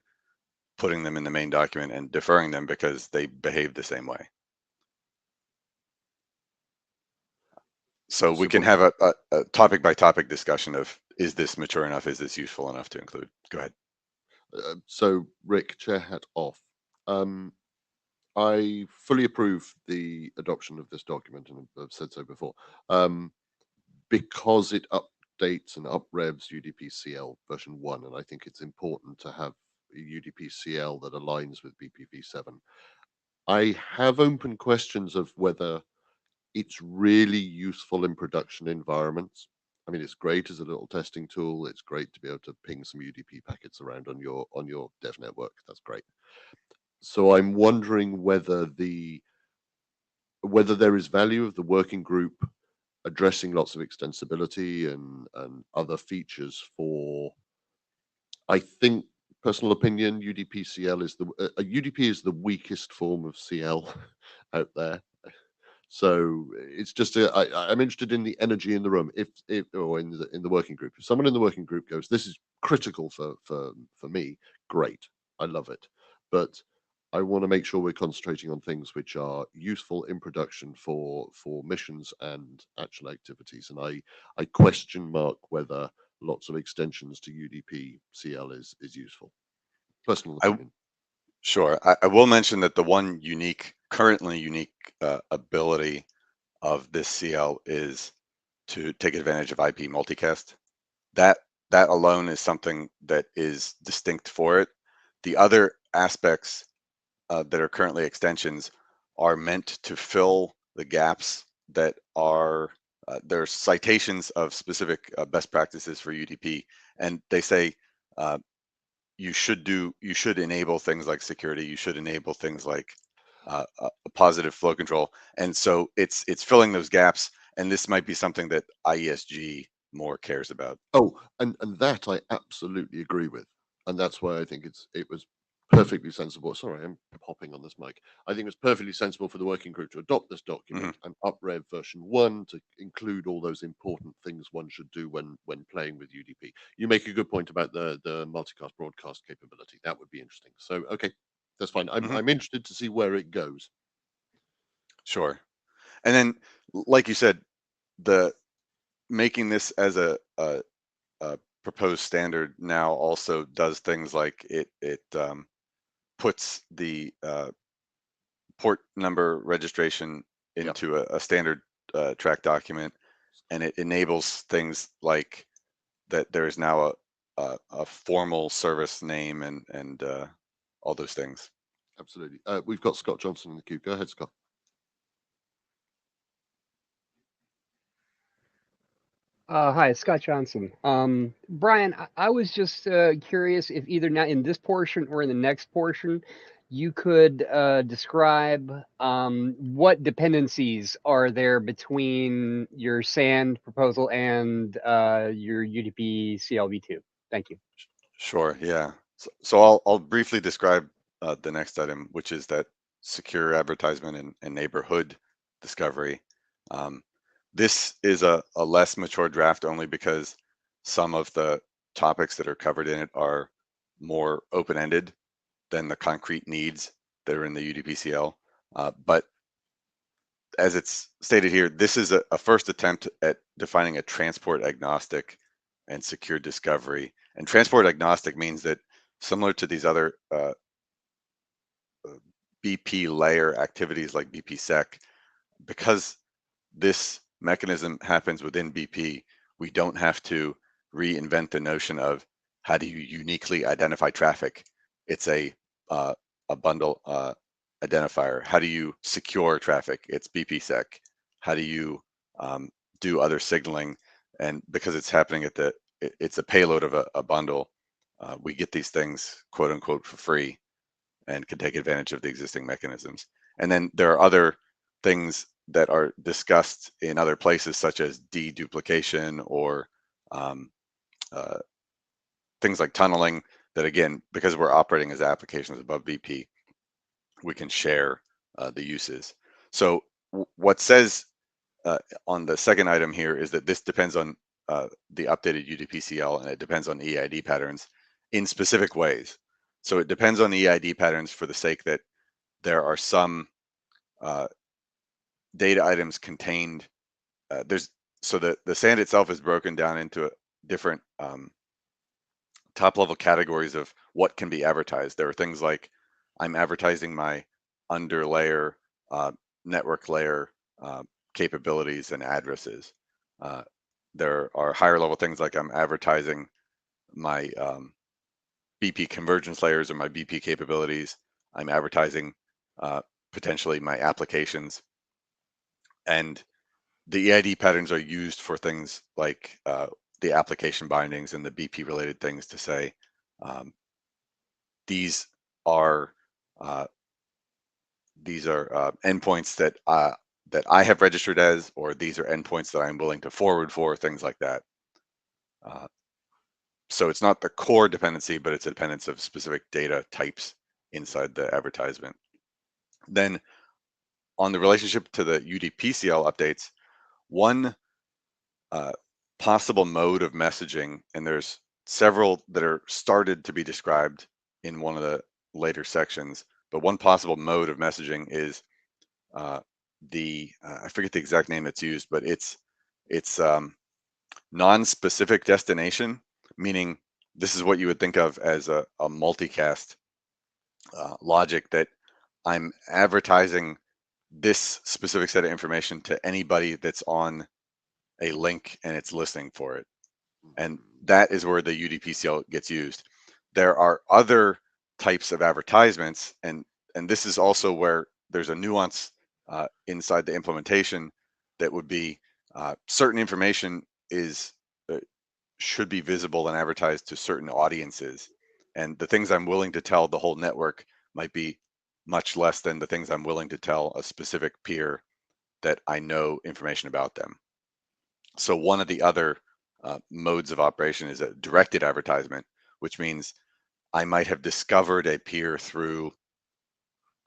putting them in the main document and deferring them, because they behave the same way. So we can have a topic by topic discussion of, is this mature enough? Is this useful enough to include? Go ahead.
So Rick, chair hat off. I fully approve the adoption of this document, and I've said so before, because it updates and uprevs UDPCL version 1, and I think it's important to have a UDPCL that aligns with BPv7. I have open questions of whether it's really useful in production environments. I mean, it's great as a little testing tool. It's great to be able to ping some UDP packets around on your dev network. That's great. So I'm wondering whether there is value of the working group addressing lots of extensibility and other features for, I think, personal opinion, UDPCL is UDP is the weakest form of CL out there. So it's just I'm interested in the energy in the room, if or in the working group. If someone in the working group goes, this is critical for me, great, I love it, but I want to make sure we're concentrating on things which are useful in production for missions and actual activities. And I question mark whether lots of extensions to UDP CL is useful. Personal opinion.
Sure. I will mention that the one currently unique ability of this CL is to take advantage of IP multicast. That alone is something that is distinct for it. The other aspects that are currently extensions are meant to fill the gaps that are there's citations of specific best practices for UDP, and they say you should enable things like security, you should enable things like a positive flow control, and so it's filling those gaps, and this might be something that IESG more cares about.
Oh, and that I absolutely agree with, and that's why I think it was perfectly sensible. Sorry, I'm popping on this mic. I think it's perfectly sensible for the working group to adopt this document and uprev version 1 to include all those important things one should do when playing with UDP. You make a good point about the multicast broadcast capability. That would be interesting. So okay, that's fine. I'm interested to see where it goes.
Sure. And then, like you said, making this as a proposed standard now also does things like it puts the port number registration into a standard track document, and it enables things like that there is now a formal service name and all those things.
Absolutely. We've got Scott Johnson in the queue. Go ahead, Scott.
Hi, it's Scott Johnson. Brian, I was just curious if either now in this portion or in the next portion, you could describe what dependencies are there between your SAND proposal and your UDP CLV2. Thank you.
Sure. Yeah. So I'll briefly describe the next item, which is that secure advertisement and neighborhood discovery. This is a less mature draft only because some of the topics that are covered in it are more open-ended than the concrete needs that are in the UDPCL. But as it's stated here, this is a first attempt at defining a transport agnostic and secure discovery. And transport agnostic means that similar to these other BP layer activities like BPSec, because this mechanism happens within BP, we don't have to reinvent the notion of how do you uniquely identify traffic. It's a bundle identifier. How do you secure traffic? It's BPSec. How do you do other signaling? And because it's happening at it's a payload of a bundle, we get these things, quote unquote, for free and can take advantage of the existing mechanisms. And then there are other things that are discussed in other places, such as deduplication or things like tunneling, that again, because we're operating as applications above BP, we can share the uses. So what says on the second item here is that this depends on the updated UDPCL, and it depends on EID patterns in specific ways. So it depends on EID patterns for the sake that there are some data items contained. So the SAND itself is broken down into different top level categories of what can be advertised. There are things like I'm advertising my under layer, network layer capabilities and addresses. There are higher level things like I'm advertising my BP convergence layers or my BP capabilities. I'm advertising potentially my applications. And the EID patterns are used for things like the application bindings and the BP related things to say these are endpoints that I have registered as, or these are endpoints that I'm willing to forward for, things like that. So it's not the core dependency, but it's a dependence of specific data types inside the advertisement. Then on the relationship to the UDPCL updates, one possible mode of messaging, and there's several that are started to be described in one of the later sections, but one possible mode of messaging is I forget the exact name that's used, but it's non-specific destination, meaning this is what you would think of as a multicast logic, that I'm advertising this specific set of information to anybody that's on a link and it's listening for it. And that is where the UDPCL gets used. There are other types of advertisements, and this is also where there's a nuance inside the implementation that would be certain information should be visible and advertised to certain audiences. And the things I'm willing to tell the whole network might be much less than the things I'm willing to tell a specific peer that I know information about them. So one of the other modes of operation is a directed advertisement, which means I might have discovered a peer through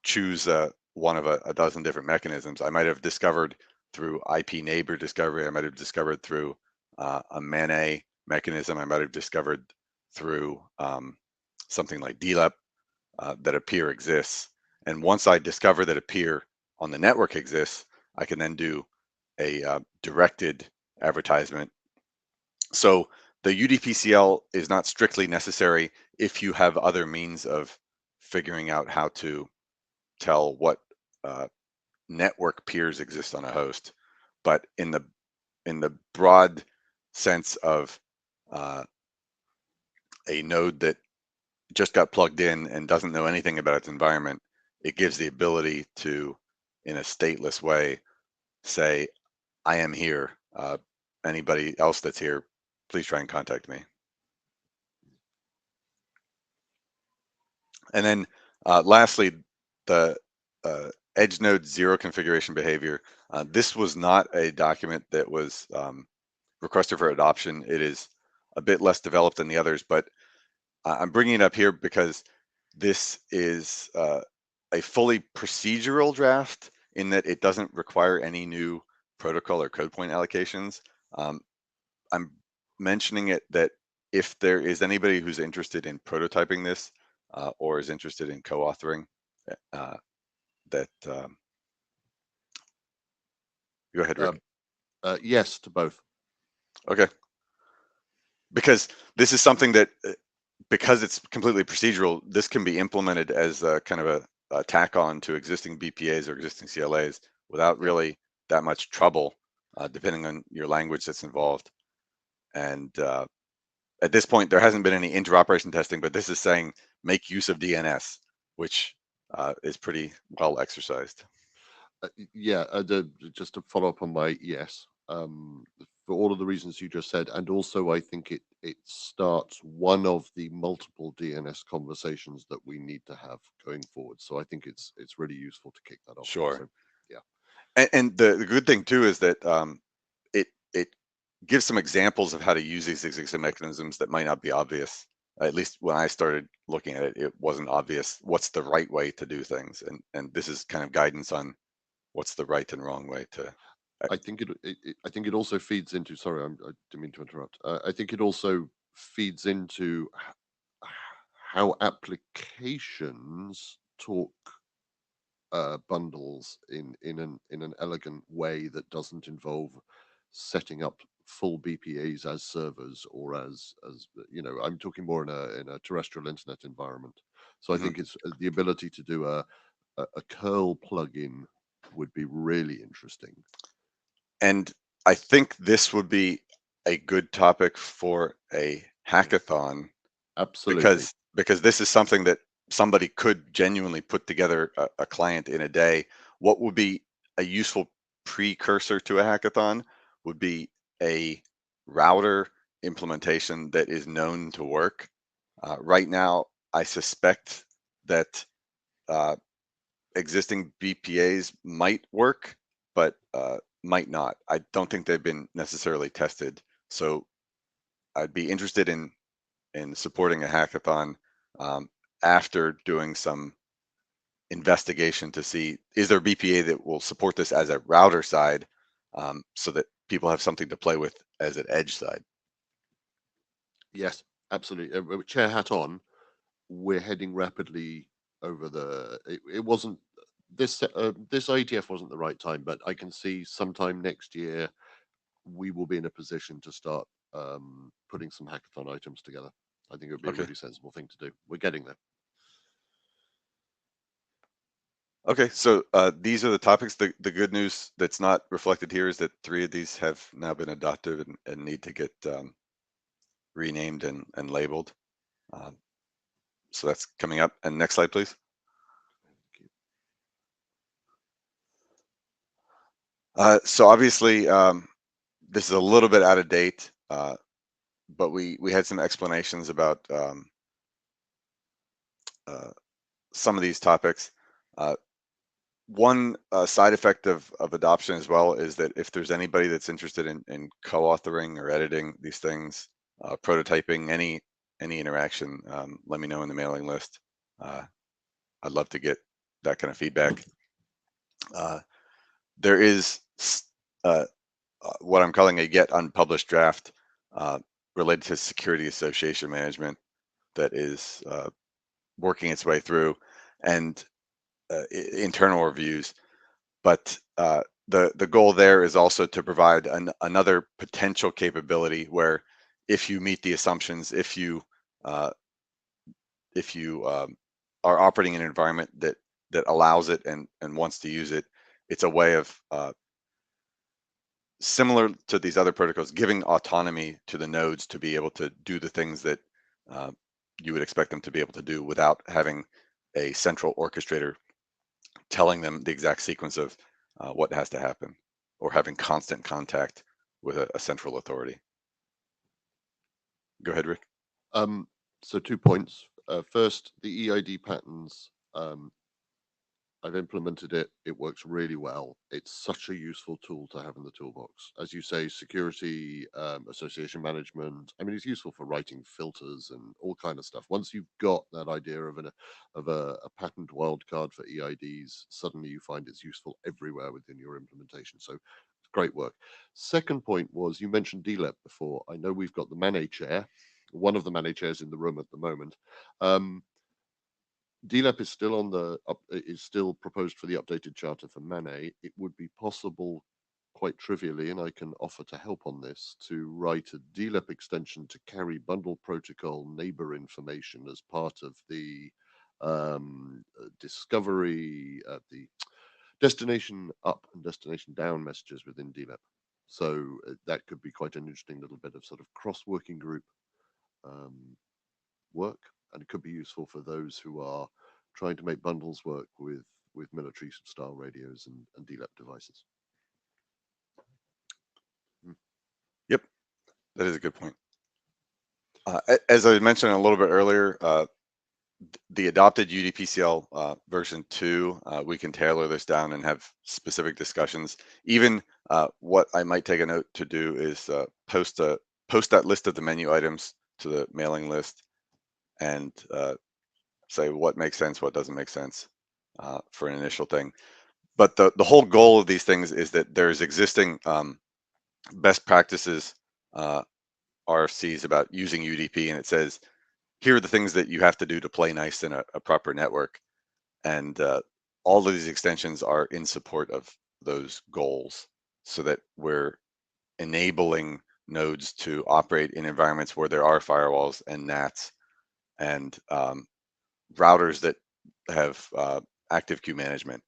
choose one of a dozen different mechanisms. I might have discovered through IP neighbor discovery. I might have discovered through a MANA mechanism. I might have discovered through something like DLEP that a peer exists. And once I discover that a peer on the network exists, I can then do a directed advertisement. So the UDPCL is not strictly necessary if you have other means of figuring out how to tell what network peers exist on a host. But in the broad sense of a node that just got plugged in and doesn't know anything about its environment, it gives the ability to, in a stateless way, say, I am here. Anybody else that's here, please try and contact me. And then lastly, the edge node zero configuration behavior. This was not a document that was requested for adoption. It is a bit less developed than the others, but I'm bringing it up here because this is a fully procedural draft in that it doesn't require any new protocol or code point allocations. I'm mentioning it that if there is anybody who's interested in prototyping this or is interested in co-authoring, that Go ahead, Rick.
Yes to both.
Okay. Because this is something that, because it's completely procedural, this can be implemented as a kind of a tack on to existing BPAs or existing CLAs without really that much trouble, depending on your language that's involved. And at this point, there hasn't been any interoperation testing, but this is saying make use of DNS, which is pretty well exercised.
Just to follow up on my yes, for all of the reasons you just said, and also I think it starts one of the multiple DNS conversations that we need to have going forward. So I think it's really useful to kick that off.
Sure.
So, yeah.
And the good thing too is that it gives some examples of how to use these existing mechanisms that might not be obvious. At least when I started looking at it, it wasn't obvious what's the right way to do things, and this is kind of guidance on what's the right and wrong way to.
I think it also feeds into. Sorry, I didn't mean to interrupt. I think it also feeds into how applications talk bundles in an elegant way that doesn't involve setting up full BPAs as servers or as I'm talking more in a terrestrial internet environment. So I think it's the ability to do a curl plugin would be really interesting.
And I think this would be a good topic for a hackathon.
Absolutely.
Because this is something that somebody could genuinely put together a client in a day. What would be a useful precursor to a hackathon would be a router implementation that is known to work. Right now, I suspect that existing BPAs might work, but might not. I don't think they've been necessarily tested. So I'd be interested in supporting a hackathon after doing some investigation to see, is there a BPA that will support this as a router side, so that people have something to play with as an edge side.
Yes, absolutely. With chair hat on, we're heading rapidly over it wasn't this IETF wasn't the right time, but I can see sometime next year we will be in a position to start putting some hackathon items together. I think it would be a really sensible thing to do. We're getting there.
Okay, so these are the topics. The good news that's not reflected here is that 3 of these have now been adopted and need to get renamed and labeled. So that's coming up. And next slide, please. So obviously, this is a little bit out of date, but we had some explanations about some of these topics. One side effect of adoption as well is that if there's anybody that's interested in co-authoring or editing these things, prototyping any interaction, let me know in the mailing list. I'd love to get that kind of feedback. There is what I'm calling a yet unpublished draft related to security association management that is working its way through, and internal reviews. But the goal there is also to provide another potential capability where, if you meet the assumptions, if you are operating in an environment that allows it and wants to use it, it's a way of similar to these other protocols, giving autonomy to the nodes to be able to do the things that you would expect them to be able to do without having a central orchestrator telling them the exact sequence of what has to happen, or having constant contact with a central authority. Go ahead, Rick.
So 2 points. First, the EID patterns. I've implemented it. It works really well. It's such a useful tool to have in the toolbox. As you say, security, association management. I mean, it's useful for writing filters and all kind of stuff. Once you've got that idea of a patent wildcard for EIDs, suddenly you find it's useful everywhere within your implementation. So it's great work. Second point was, you mentioned DLEP before. I know we've got the Manet chair, one of the Manet chairs in the room at the moment. DLEP is still is still proposed for the updated charter for Manet. It would be possible quite trivially, and I can offer to help on this, to write a DLEP extension to carry bundle protocol neighbor information as part of the discovery, the destination up and destination down messages within DLEP. So that could be quite an interesting little bit of sort of cross-working group work, and it could be useful for those who are trying to make bundles work with military style radios and DLEP devices.
Yep, that is a good point. As I mentioned a little bit earlier, the adopted UDPCL version 2, we can tailor this down and have specific discussions. Even what I might take a note to do is post that list of the menu items to the mailing list and say what makes sense, what doesn't make sense for an initial thing. But the whole goal of these things is that there's existing best practices RFCs about using UDP, and it says, here are the things that you have to do to play nice in a proper network. And all of these extensions are in support of those goals so that we're enabling nodes to operate in environments where there are firewalls and NATs and routers that have active queue management,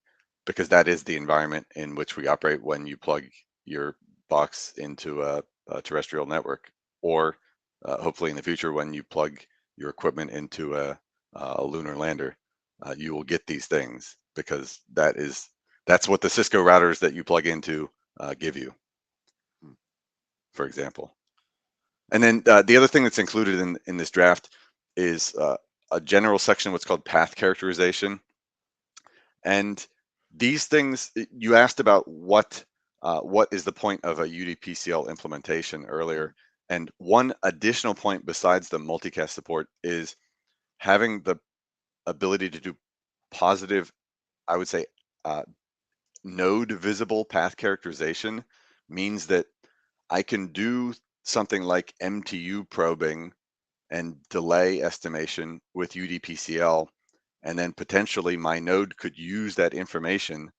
because that is the environment in which we operate when you plug your box into a terrestrial network, or hopefully in the future when you plug your equipment into a lunar lander, you will get these things, because that's what the Cisco routers that you plug into give you, for example. And then the other thing that's included in this draft is a general section, what's called path characterization. And these things, you asked about what is the point of a UDPCL implementation earlier. And one additional point besides the multicast support is having the ability to do positive, I would say, node visible path characterization means that I can do something like MTU probing and delay estimation with UDPCL, and then potentially my node could use that information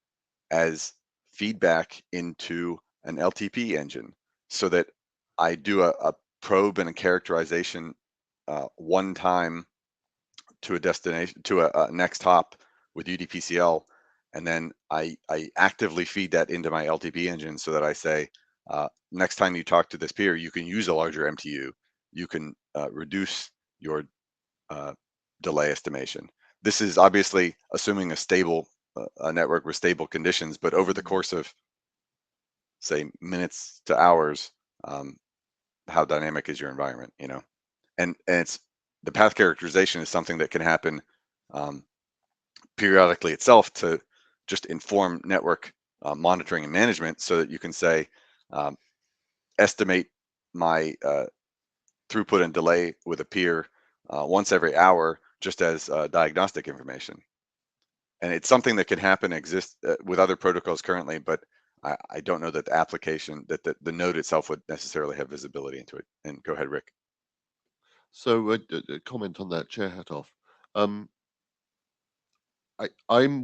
as feedback into an LTP engine, so that I do a probe and a characterization one time to a destination, to a next hop with UDPCL, and then I actively feed that into my LTP engine so that I say, next time you talk to this peer, you can use a larger MTU, you can reduce your delay estimation. This is obviously assuming a stable a network with stable conditions, but over the course of, say, minutes to hours, how dynamic is your environment, you know? And it's, the path characterization is something that can happen periodically itself to just inform network monitoring and management, so that you can say, estimate my throughput and delay with a peer once every hour, just as diagnostic information. And it's something that can happen, exist with other protocols currently, but I don't know that the application, that the node itself would necessarily have visibility into it. And go ahead, Rick.
So a comment on that, chair hat off. I'm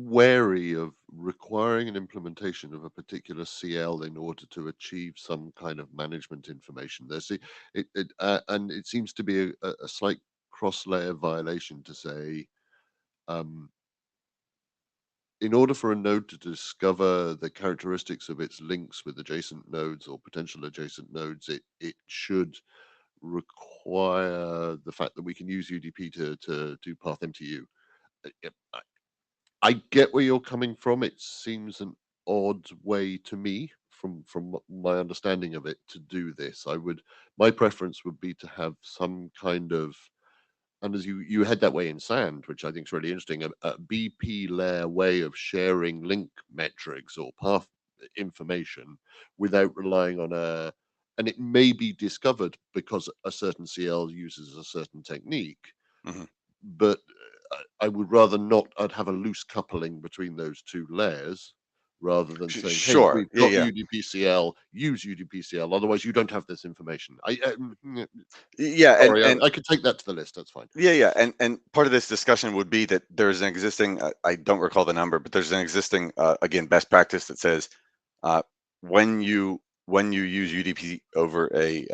wary of requiring an implementation of a particular CL in order to achieve some kind of management information. There's and it seems to be a slight cross-layer violation to say, in order for a node to discover the characteristics of its links with adjacent nodes or potential adjacent nodes, it should require the fact that we can use UDP to do path MTU. I get where you're coming from. It seems an odd way to me, from my understanding of it, to do this. My preference would be to have some kind of, and as you head that way in SAND, which I think is really interesting, a BP layer way of sharing link metrics or path information without relying on and it may be discovered because a certain CL uses a certain technique, but I would rather not. I'd have a loose coupling between those two layers, rather than saying,
Sure.
"Hey, we've got UDPCL. Use UDPCL. Otherwise, you don't have this information."
Yeah,
sorry,
and
I could take that to the list. That's fine.
Yeah, and part of this discussion would be that there's an existing, I don't recall the number, but there's an existing, again, best practice that says, when you use UDP over a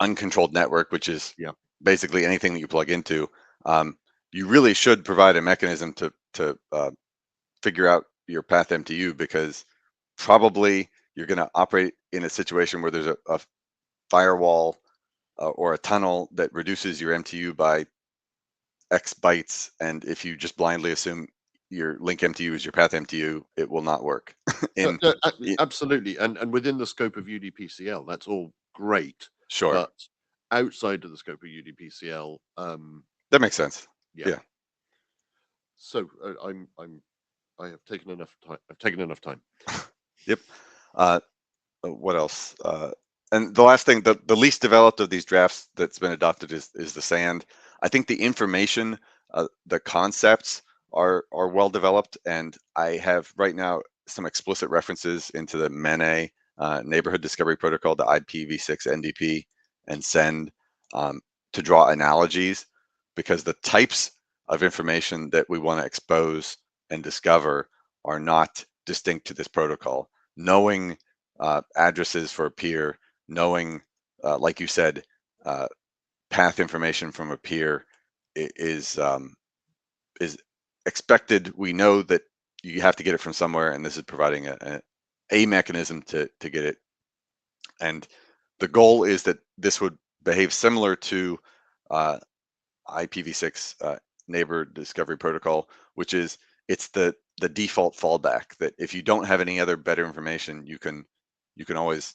uncontrolled network, which is basically anything that you plug into, you really should provide a mechanism to figure out your path MTU, because probably you're going to operate in a situation where there's a firewall or a tunnel that reduces your MTU by X bytes, and if you just blindly assume your link MTU is your path MTU, it will not work.
Absolutely, and within the scope of UDPCL, that's all great.
Sure.
But outside of the scope of UDPCL,
that makes sense. Yeah.
So I have taken enough time. I've taken enough time.
Yep. What else? And the last thing, the least developed of these drafts that's been adopted is the SAND. I think the information, the concepts are well developed, and I have right now some explicit references into the MENA neighborhood discovery protocol, the IPv6 NDP, and SEND to draw analogies, because the types of information that we want to expose and discover are not distinct to this protocol. Knowing addresses for a peer, knowing, like you said, path information from a peer is expected. We know that you have to get it from somewhere, and this is providing a mechanism to get it. And the goal is that this would behave similar to IPv6 neighbor discovery protocol, which is it's the default fallback, that if you don't have any other better information, you can always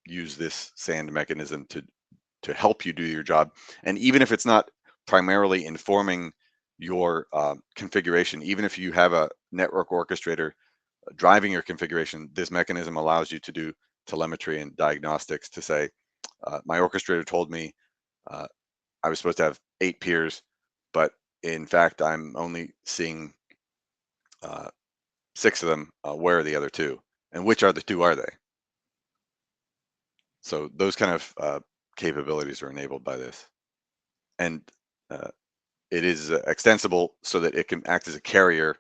use this SAND mechanism to help you do your job. And even if it's not primarily informing your configuration, even if you have a network orchestrator driving your configuration, this mechanism allows you to do telemetry and diagnostics to say, my orchestrator told me I was supposed to have 8 peers, but in fact, I'm only seeing 6 of them. Where are the other 2? And which are the 2 are they? So those kind of capabilities are enabled by this. And it is extensible so that it can act as a carrier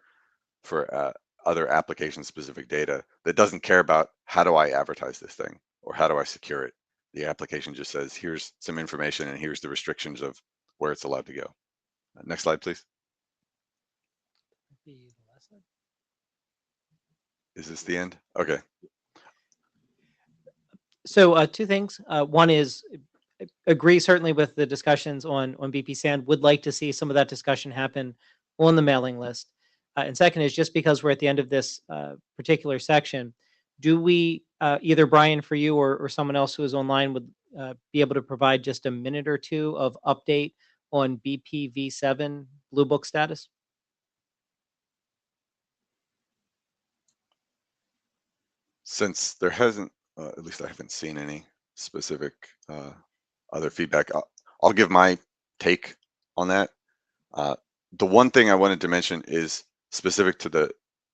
for other application-specific data that doesn't care about how do I advertise this thing or how do I secure it. The application just says, here's some information and here's the restrictions of where it's allowed to go. Next slide, please. Is this the end? Okay.
So 2 things. One is agree certainly with the discussions on BP SAND. Would like to see some of that discussion happen on the mailing list. And second is, just because we're at the end of this particular section, do we either Brian, for you or someone else who is online, would be able to provide just a minute or 2 of update on BPv7 Blue Book status?
Since there hasn't, at least I haven't seen any specific other feedback, I'll give my take on that. The one thing I wanted to mention is specific to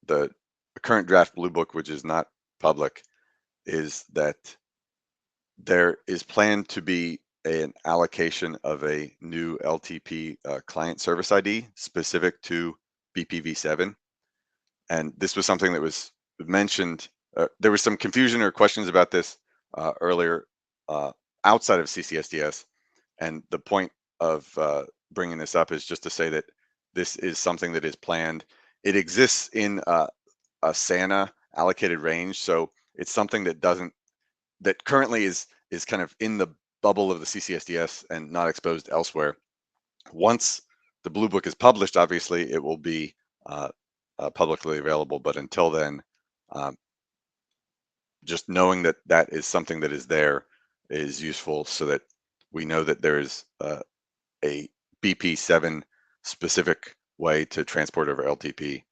the current draft Blue Book, which is not public, is that there is planned to be an allocation of a new LTP client service ID specific to BPv7. And this was something that was mentioned. There was some confusion or questions about this earlier outside of CCSDS. And the point of bringing this up is just to say that this is something that is planned. It exists in a SANA allocated range. So it's something that currently is kind of in the bubble of the CCSDS and not exposed elsewhere. Once the Blue Book is published, obviously it will be publicly available, but until then, just knowing that that is something that is there is useful, so that we know that there is a BP7 specific way to transport over LTP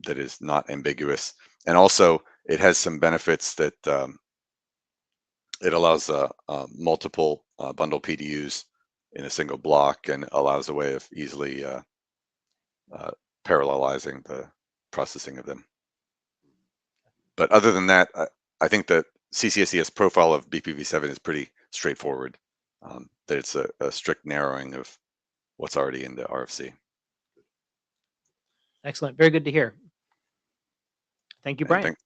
that is not ambiguous. And also it has some benefits that it allows multiple bundle PDUs in a single block and allows a way of easily parallelizing the processing of them. But other than that, I think that CCSDS profile of BPv7 is pretty straightforward, that it's a strict narrowing of what's already in the RFC.
Excellent. Very good to hear. Thank you, Brian.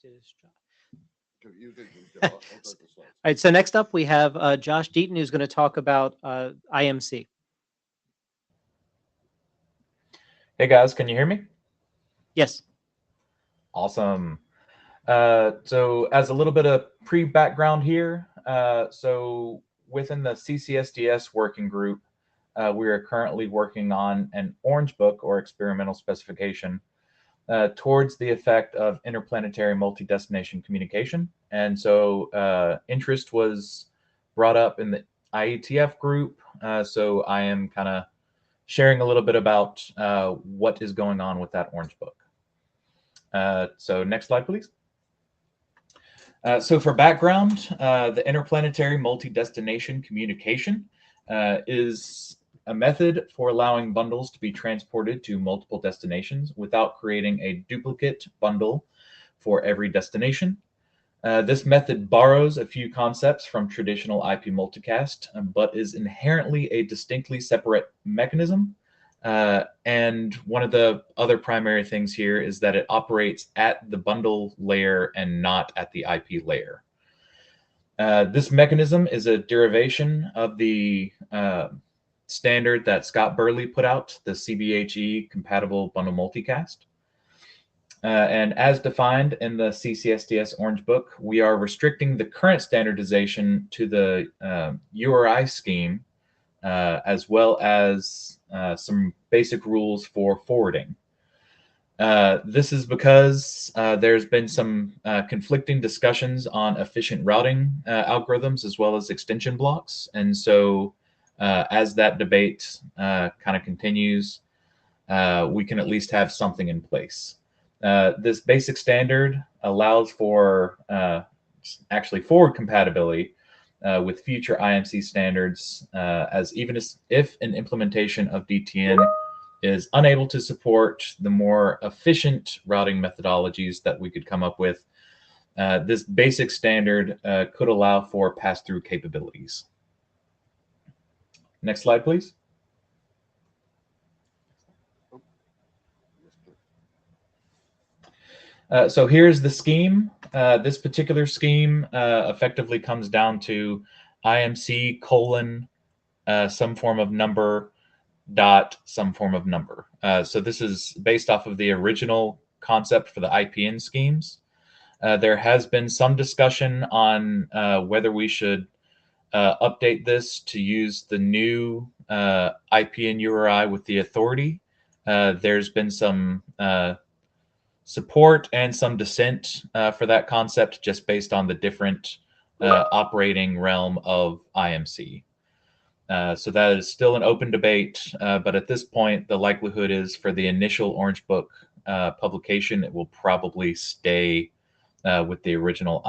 next is Josh. All right, so next up we have Josh Deaton, who's going to talk about IMC.
Hey guys, can you hear me?
Yes.
Awesome. So as a little bit of pre-background here, so within the CCSDS working group, we are currently working on an Orange Book or experimental specification towards the effect of interplanetary multi-destination communication. And so interest was brought up in the IETF group. So I am kind of sharing a little bit about what is going on with that Orange Book. So next slide, please. So for background, the interplanetary multi-destination communication is a method for allowing bundles to be transported to multiple destinations without creating a duplicate bundle for every destination. This method borrows a few concepts from traditional IP multicast, but is inherently a distinctly separate mechanism. And one of the other primary things here is that it operates at the bundle layer and not at the IP layer. This mechanism is a derivation of the standard that Scott Burley put out, the CBHE compatible bundle multicast. And as defined in the CCSDS Orange Book, we are restricting the current standardization to the URI scheme, as well as some basic rules for forwarding. This is because there's been some conflicting discussions on efficient routing algorithms as well as extension blocks. And so as that debate kind of continues, we can at least have something in place. This basic standard allows for actually forward compatibility with future IMC standards, as even if an implementation of DTN is unable to support the more efficient routing methodologies that we could come up with, this basic standard could allow for pass-through capabilities. Next slide, please. So here's the scheme. This particular scheme effectively comes down to IMC : some form of number dot some form of number. So this is based off of the original concept for the IPN schemes. There has been some discussion on whether we should update this to use the new IPN URI with the authority. There's been some support and some dissent for that concept, just based on the different operating realm of IMC. So that is still an open debate, but at this point, the likelihood is for the initial Orange Book publication, it will probably stay with the original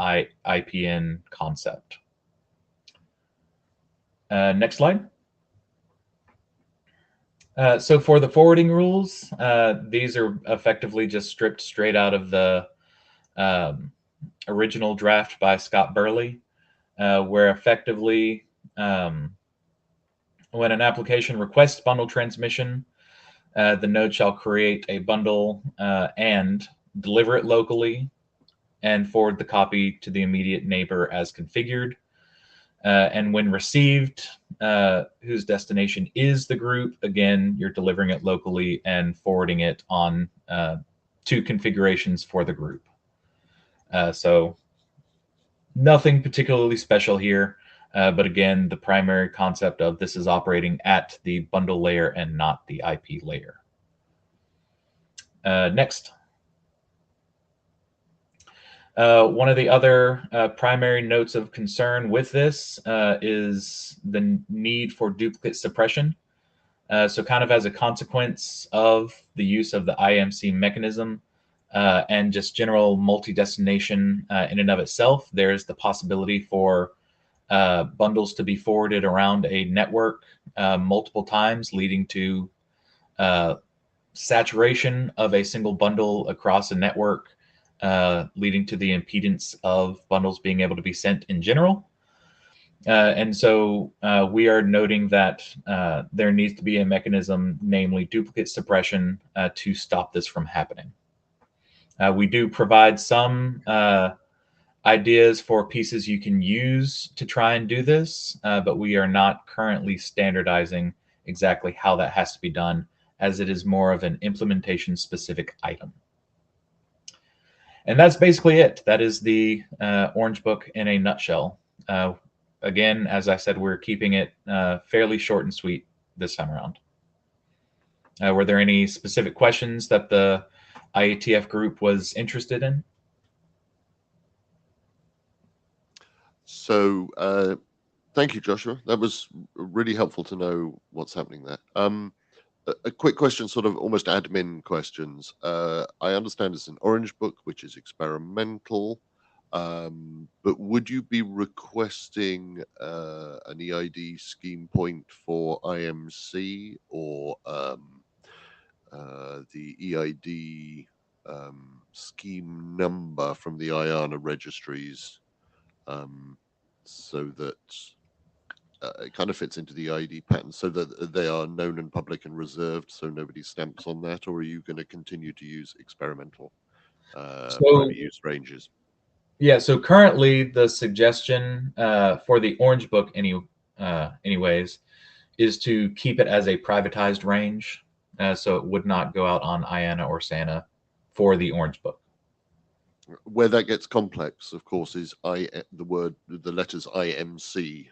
IPN concept. Next slide. So for the forwarding rules, these are effectively just stripped straight out of the original draft by Scott Burley, where effectively when an application requests bundle transmission, the node shall create a bundle and deliver it locally and forward the copy to the immediate neighbor as configured. And when received, whose destination is the group, again, you're delivering it locally and forwarding it on to configurations for the group. So nothing particularly special here, but again, the primary concept of this is operating at the bundle layer and not the IP layer. Next. One of the other primary notes of concern with this is the need for duplicate suppression. So kind of as a consequence of the use of the IMC mechanism and just general multi-destination in and of itself, there's the possibility for bundles to be forwarded around a network multiple times, leading to saturation of a single bundle across a network, leading to the impedance of bundles being able to be sent in general. And so we are noting that there needs to be a mechanism, namely duplicate suppression, to stop this from happening. We do provide some ideas for pieces you can use to try and do this, but we are not currently standardizing exactly how that has to be done, as it is more of an implementation specific item. And that's basically it. That is the Orange Book in a nutshell. Again, as I said, we're keeping it fairly short and sweet this time around. Were there any specific questions that the IETF group was interested in?
So thank you, Joshua. That was really helpful to know what's happening there. A quick question, sort of almost admin questions. I understand it's an Orange Book, which is experimental, but would you be requesting an EID scheme point for IMC or the EID scheme number from the IANA registries, so that it kind of fits into the ID pattern, so that they are known and public and reserved, so nobody stamps on that? Or are you going to continue to use experimental private use ranges?
Yeah, so currently the suggestion for the Orange Book anyways, is to keep it as a privatized range, so it would not go out on IANA or SANA for the Orange Book.
Where that gets complex, of course, is the letters IMC.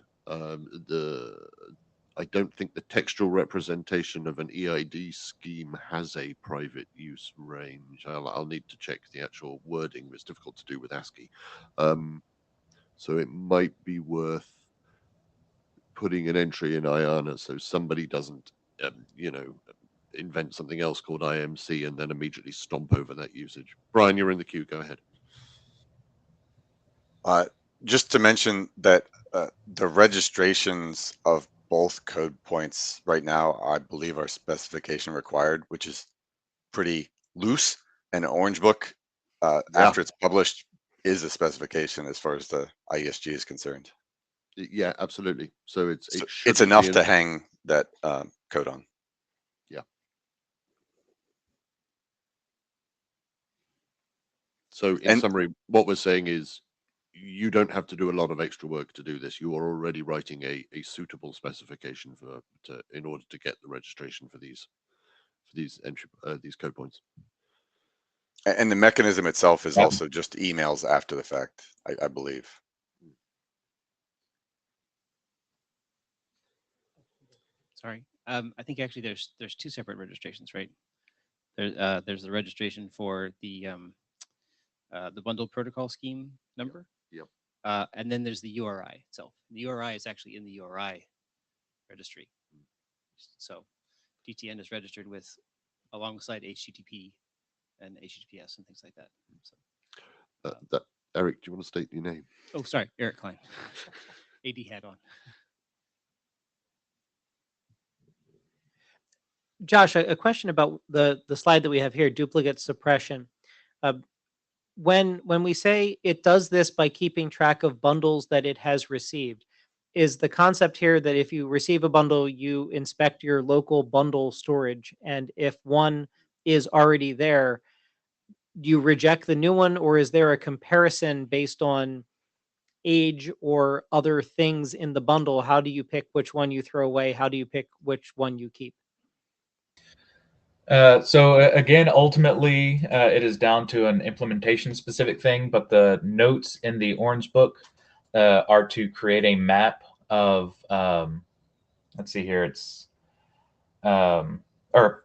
I don't think the textual representation of an EID scheme has a private use range. I'll need to check the actual wording. It's difficult to do with ASCII. So it might be worth putting an entry in IANA so somebody doesn't, invent something else called IMC and then immediately stomp over that usage. Brian, you're in the queue. Go ahead.
Just to mention that the registrations of both code points right now, I believe, are specification required, which is pretty loose. And Orange Book, after it's published, is a specification as far as the IESG is concerned.
Yeah, absolutely. So
it's enough to hang that code on.
Yeah. So in summary, what we're saying is you don't have to do a lot of extra work to do this. You are already writing a suitable specification in order to get the registration for these code points.
And the mechanism itself is also just emails after the fact, I believe.
Sorry, I think actually there's two separate registrations, right? There's the registration for the bundle protocol scheme number.
Yep.
And then there's the URI itself. The URI is actually in the URI registry. So DTN is registered with alongside HTTP and HTTPS and things like that. So,
Eric, do you want to state your name?
Oh, sorry, Eric Klein. AD hat on.
Josh, a question about the slide that we have here, duplicate suppression. When we say it does this by keeping track of bundles that it has received, is the concept here that if you receive a bundle, you inspect your local bundle storage, and if one is already there, you reject the new one, or is there a comparison based on age or other things in the bundle? How do you pick which one you throw away? How do you pick which one you keep?
So again, ultimately, it is down to an implementation specific thing, but the notes in the Orange Book are to create a map of, let's see here, or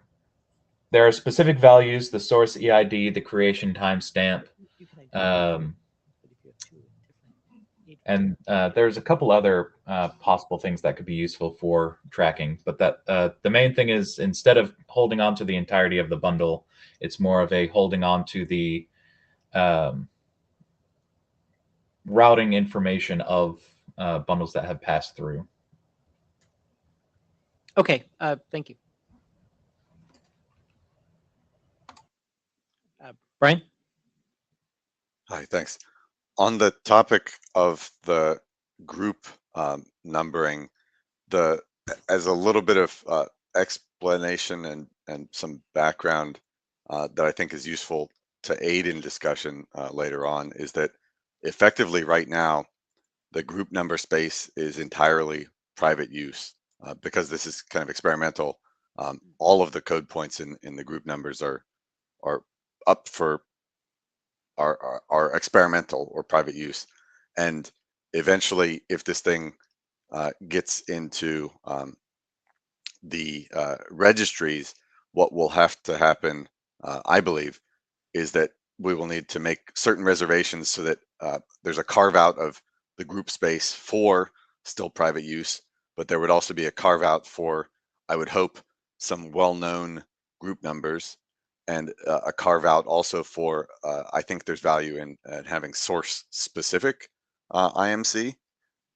there are specific values, the source EID, the creation timestamp, and there's a couple other possible things that could be useful for tracking, but that the main thing is, instead of holding on to the entirety of the bundle, it's more of a holding on to the routing information of bundles that have passed through.
Okay, thank you. Brian?
Hi, thanks. On the topic of the group numbering, as a little bit of explanation and some background that I think is useful, aid in discussion later on is that effectively right now, the group number space is entirely private use because this is kind of experimental. All of the code points in the group numbers are up for are experimental or private use, and eventually, if this thing gets into the registries, what will have to happen, I believe, is that we will need to make certain reservations so that there's a carve out of the group space for still private use, but there would also be a carve out for, I would hope, some well-known group numbers, and a carve out also for, I think there's value in having source specific IMC.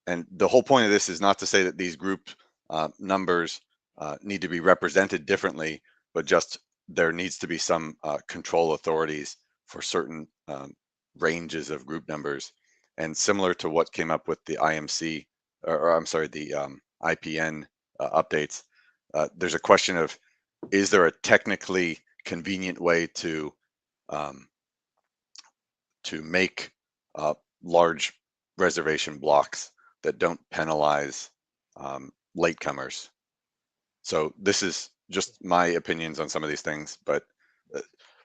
And the whole point of this is not to say that these group numbers need to be represented differently, but just there needs to be some control authorities for certain ranges of group numbers. And similar to what came up with the IMC, or I'm sorry, the IPN updates, there's a question of, is there a technically convenient way to make large reservation blocks that don't penalize latecomers? So this is just my opinions on some of these things, but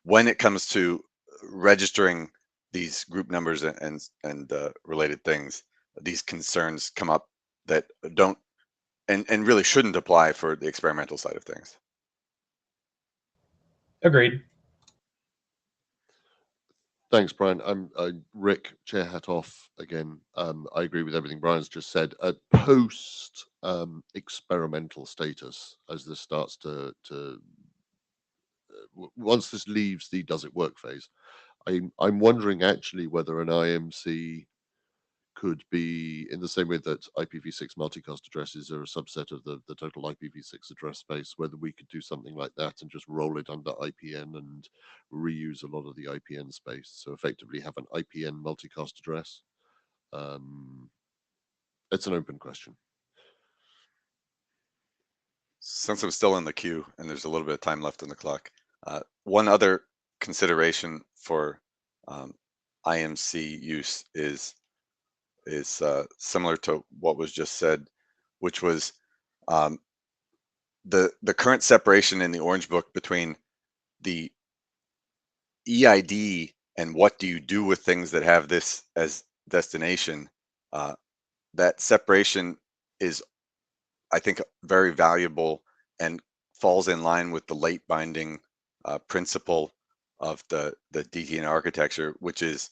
when it comes to registering these group numbers and related things, these concerns come up that don't and really shouldn't apply for the experimental side of things.
Agreed.
Thanks, Brian. Rick, chair hat off again. I agree with everything Brian's just said. At post experimental status, as this starts to once this leaves the does it work phase, I'm wondering actually whether an IMC could be in the same way that IPv6 multicast addresses are a subset of the total IPv6 address space, whether we could do something like that and just roll it under IPN and reuse a lot of the IPN space. So effectively have an IPN multicast address. It's an open question.
Since I'm still in the queue and there's a little bit of time left on the clock, one other consideration for IMC use is similar to what was just said, which was the current separation in the Orange Book between the EID and what do you do with things that have this as destination. That separation is, I think, very valuable and falls in line with the late binding principle of the DTN architecture, which is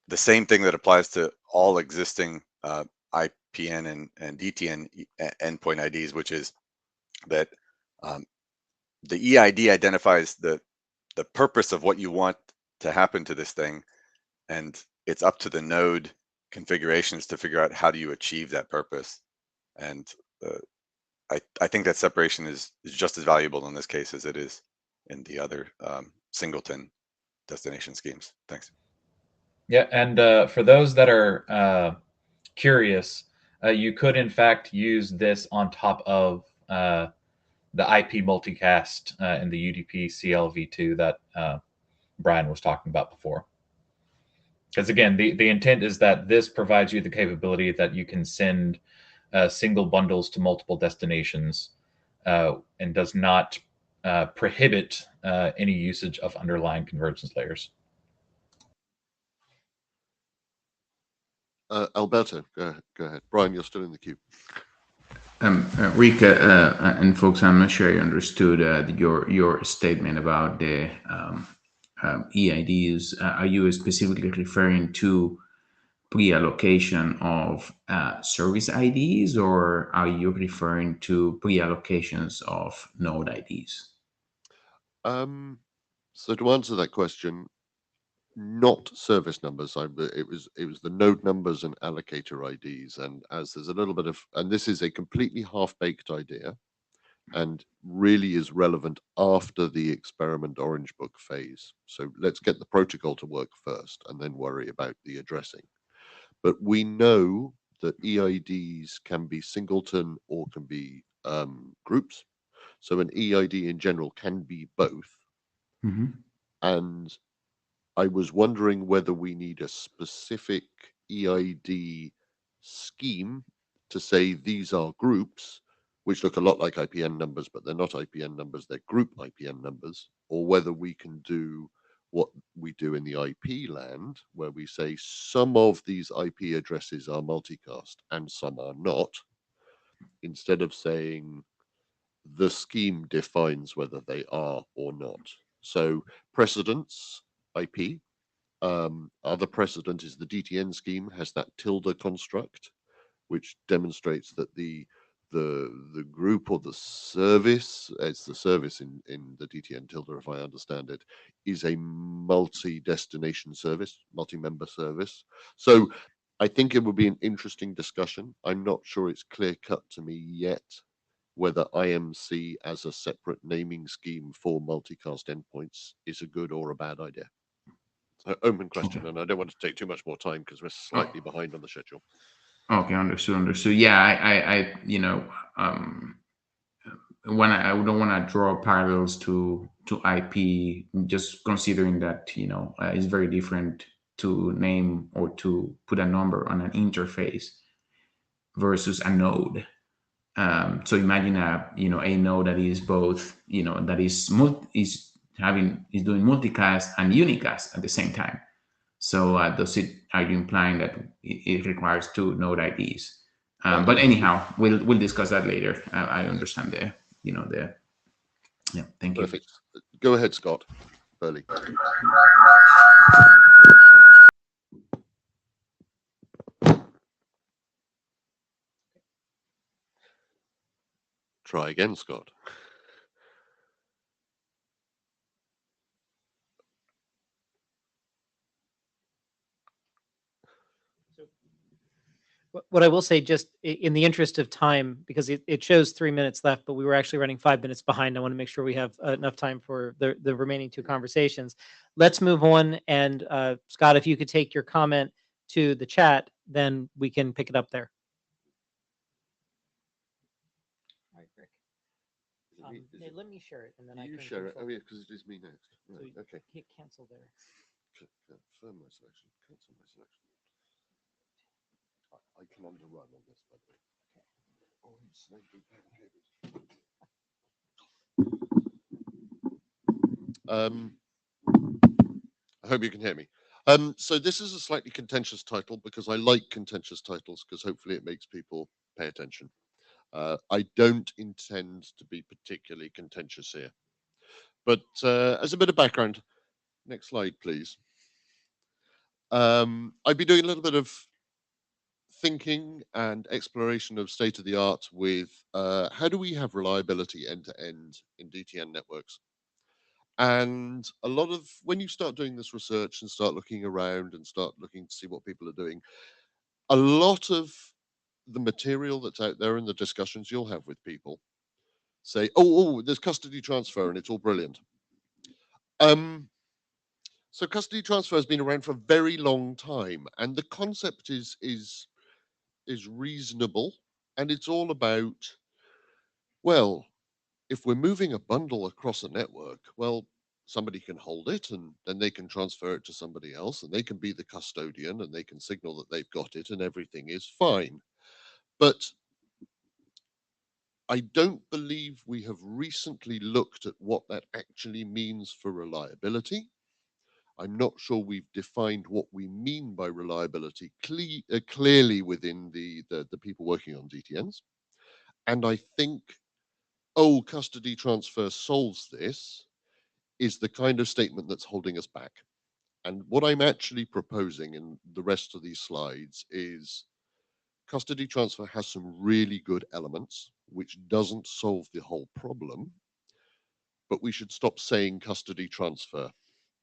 the same thing that applies to all existing IPN and DTN endpoint IDs, which is that the EID identifies the purpose of what you want to happen to this thing, and it's up to the node configurations to figure out how do you achieve that purpose. And I think that separation is just as valuable in this case as it is in the other singleton destination schemes. Thanks.
Yeah, and for those that are curious, you could in fact use this on top of the IP multicast in the UDP CLv2 that Brian was talking about before. Because again, the intent is that this provides you the capability that you can send single bundles to multiple destinations and does not prohibit any usage of underlying convergence layers.
Alberto, go ahead. Brian, you're still in the queue.
Rick and folks, I'm not sure I understood your statement about the EIDs. Are you specifically referring to pre-allocation of service IDs, or are you referring to pre-allocations of node IDs?
So to answer that question, not service numbers. It was the node numbers and allocator IDs. And as there's a little bit of, and this is a completely half-baked idea, and really is relevant after the experiment Orange Book phase. So let's get the protocol to work first, and then worry about the addressing. But we know that EIDs can be singleton or can be groups. So an EID in general can be both.
Mm-hmm.
And I was wondering whether we need a specific EID scheme to say these are groups, which look a lot like IPN numbers, but they're not IPN numbers, they're group IPN numbers, or whether we can do what we do in the IP land, where we say some of these IP addresses are multicast and some are not, instead of saying the scheme defines whether they are or not. So precedence, IP, other precedent is the DTN scheme has that tilde construct, which demonstrates that the group or the service, it's the service in the DTN tilde, if I understand it, is a multi-destination service, multi-member service. So I think it would be an interesting discussion. I'm not sure it's clear cut to me yet whether IMC as a separate naming scheme for multicast endpoints is a good or a bad idea. So open question, and I don't want to take too much more time because we're slightly behind on the schedule.
Okay, understood. Yeah, I you know, when I don't want to draw parallels to IP, just considering that it's very different to name or to put a number on an interface versus a node. So imagine a node that is both that is doing multicast and unicast at the same time. So are you implying that it requires two node IDs? But anyhow, we'll discuss that later. I understand yeah. Thank you.
Perfect. Go ahead, Scott Burley. Try again, Scott.
What I will say, just in the interest of time, because it shows 3 minutes left, but we were actually running 5 minutes behind. I want to make sure we have enough time for the remaining two conversations. Let's move on. And Scott, if you could take your comment to the chat, then we can pick it up there. All right, Rick. Let me share it, and then I can
share it. Oh yeah, because it is me next. Right.
So
Okay.
hit cancel there.
Confirm my selection. Cancel my selection. I can underrun on this, by the way. Oh, it's slightly I hope you can hear me. So this is a slightly contentious title because I like contentious titles because hopefully it makes people pay attention. I don't intend to be particularly contentious here, but as a bit of background, next slide, please. I've been doing a little bit of thinking and exploration of state of the art with how do we have reliability end to end in DTN networks? And a lot of when you start doing this research and start looking around and start looking to see what people are doing, a lot of the material that's out there in the discussions you'll have with people say, oh, there's custody transfer and it's all brilliant. So custody transfer has been around for a very long time, and the concept is reasonable, and it's all about, well, if we're moving a bundle across a network, well, somebody can hold it and then they can transfer it to somebody else and they can be the custodian and they can signal that they've got it and everything is fine. But I don't believe we have recently looked at what that actually means for reliability. I'm not sure we've defined what we mean by reliability clearly within the people working on DTNs. And I think, oh, custody transfer solves this is the kind of statement that's holding us back. And what I'm actually proposing in the rest of these slides is custody transfer has some really good elements, which doesn't solve the whole problem, but we should stop saying custody transfer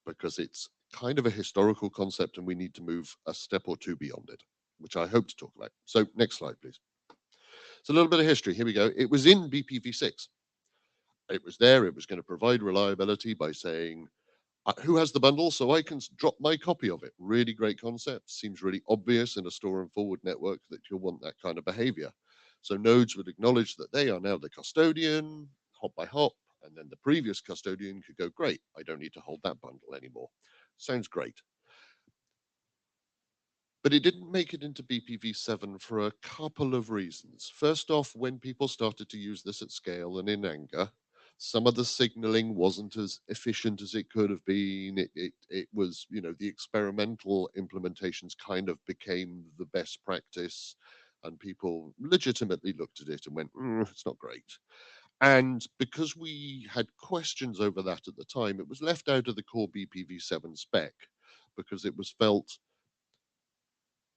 because it's kind of a historical concept and we need to move a step or two beyond it, which I hope to talk about. So next slide, please. So a little bit of history. Here we go. It was in BPv6. It was there. It was going to provide reliability by saying, who has the bundle so I can drop my copy of it. Really great concept. Seems really obvious in a store and forward network that you'll want that kind of behavior. So nodes would acknowledge that they are now the custodian, hop by hop, and then the previous custodian could go, great, I don't need to hold that bundle anymore. Sounds great. But it didn't make it into BPv7 for a couple of reasons. First off, when people started to use this at scale and in anger, some of the signaling wasn't as efficient as it could have been. It was, the experimental implementations kind of became the best practice, and people legitimately looked at it and went, it's not great. And because we had questions over that at the time, it was left out of the core BPv7 spec because it was felt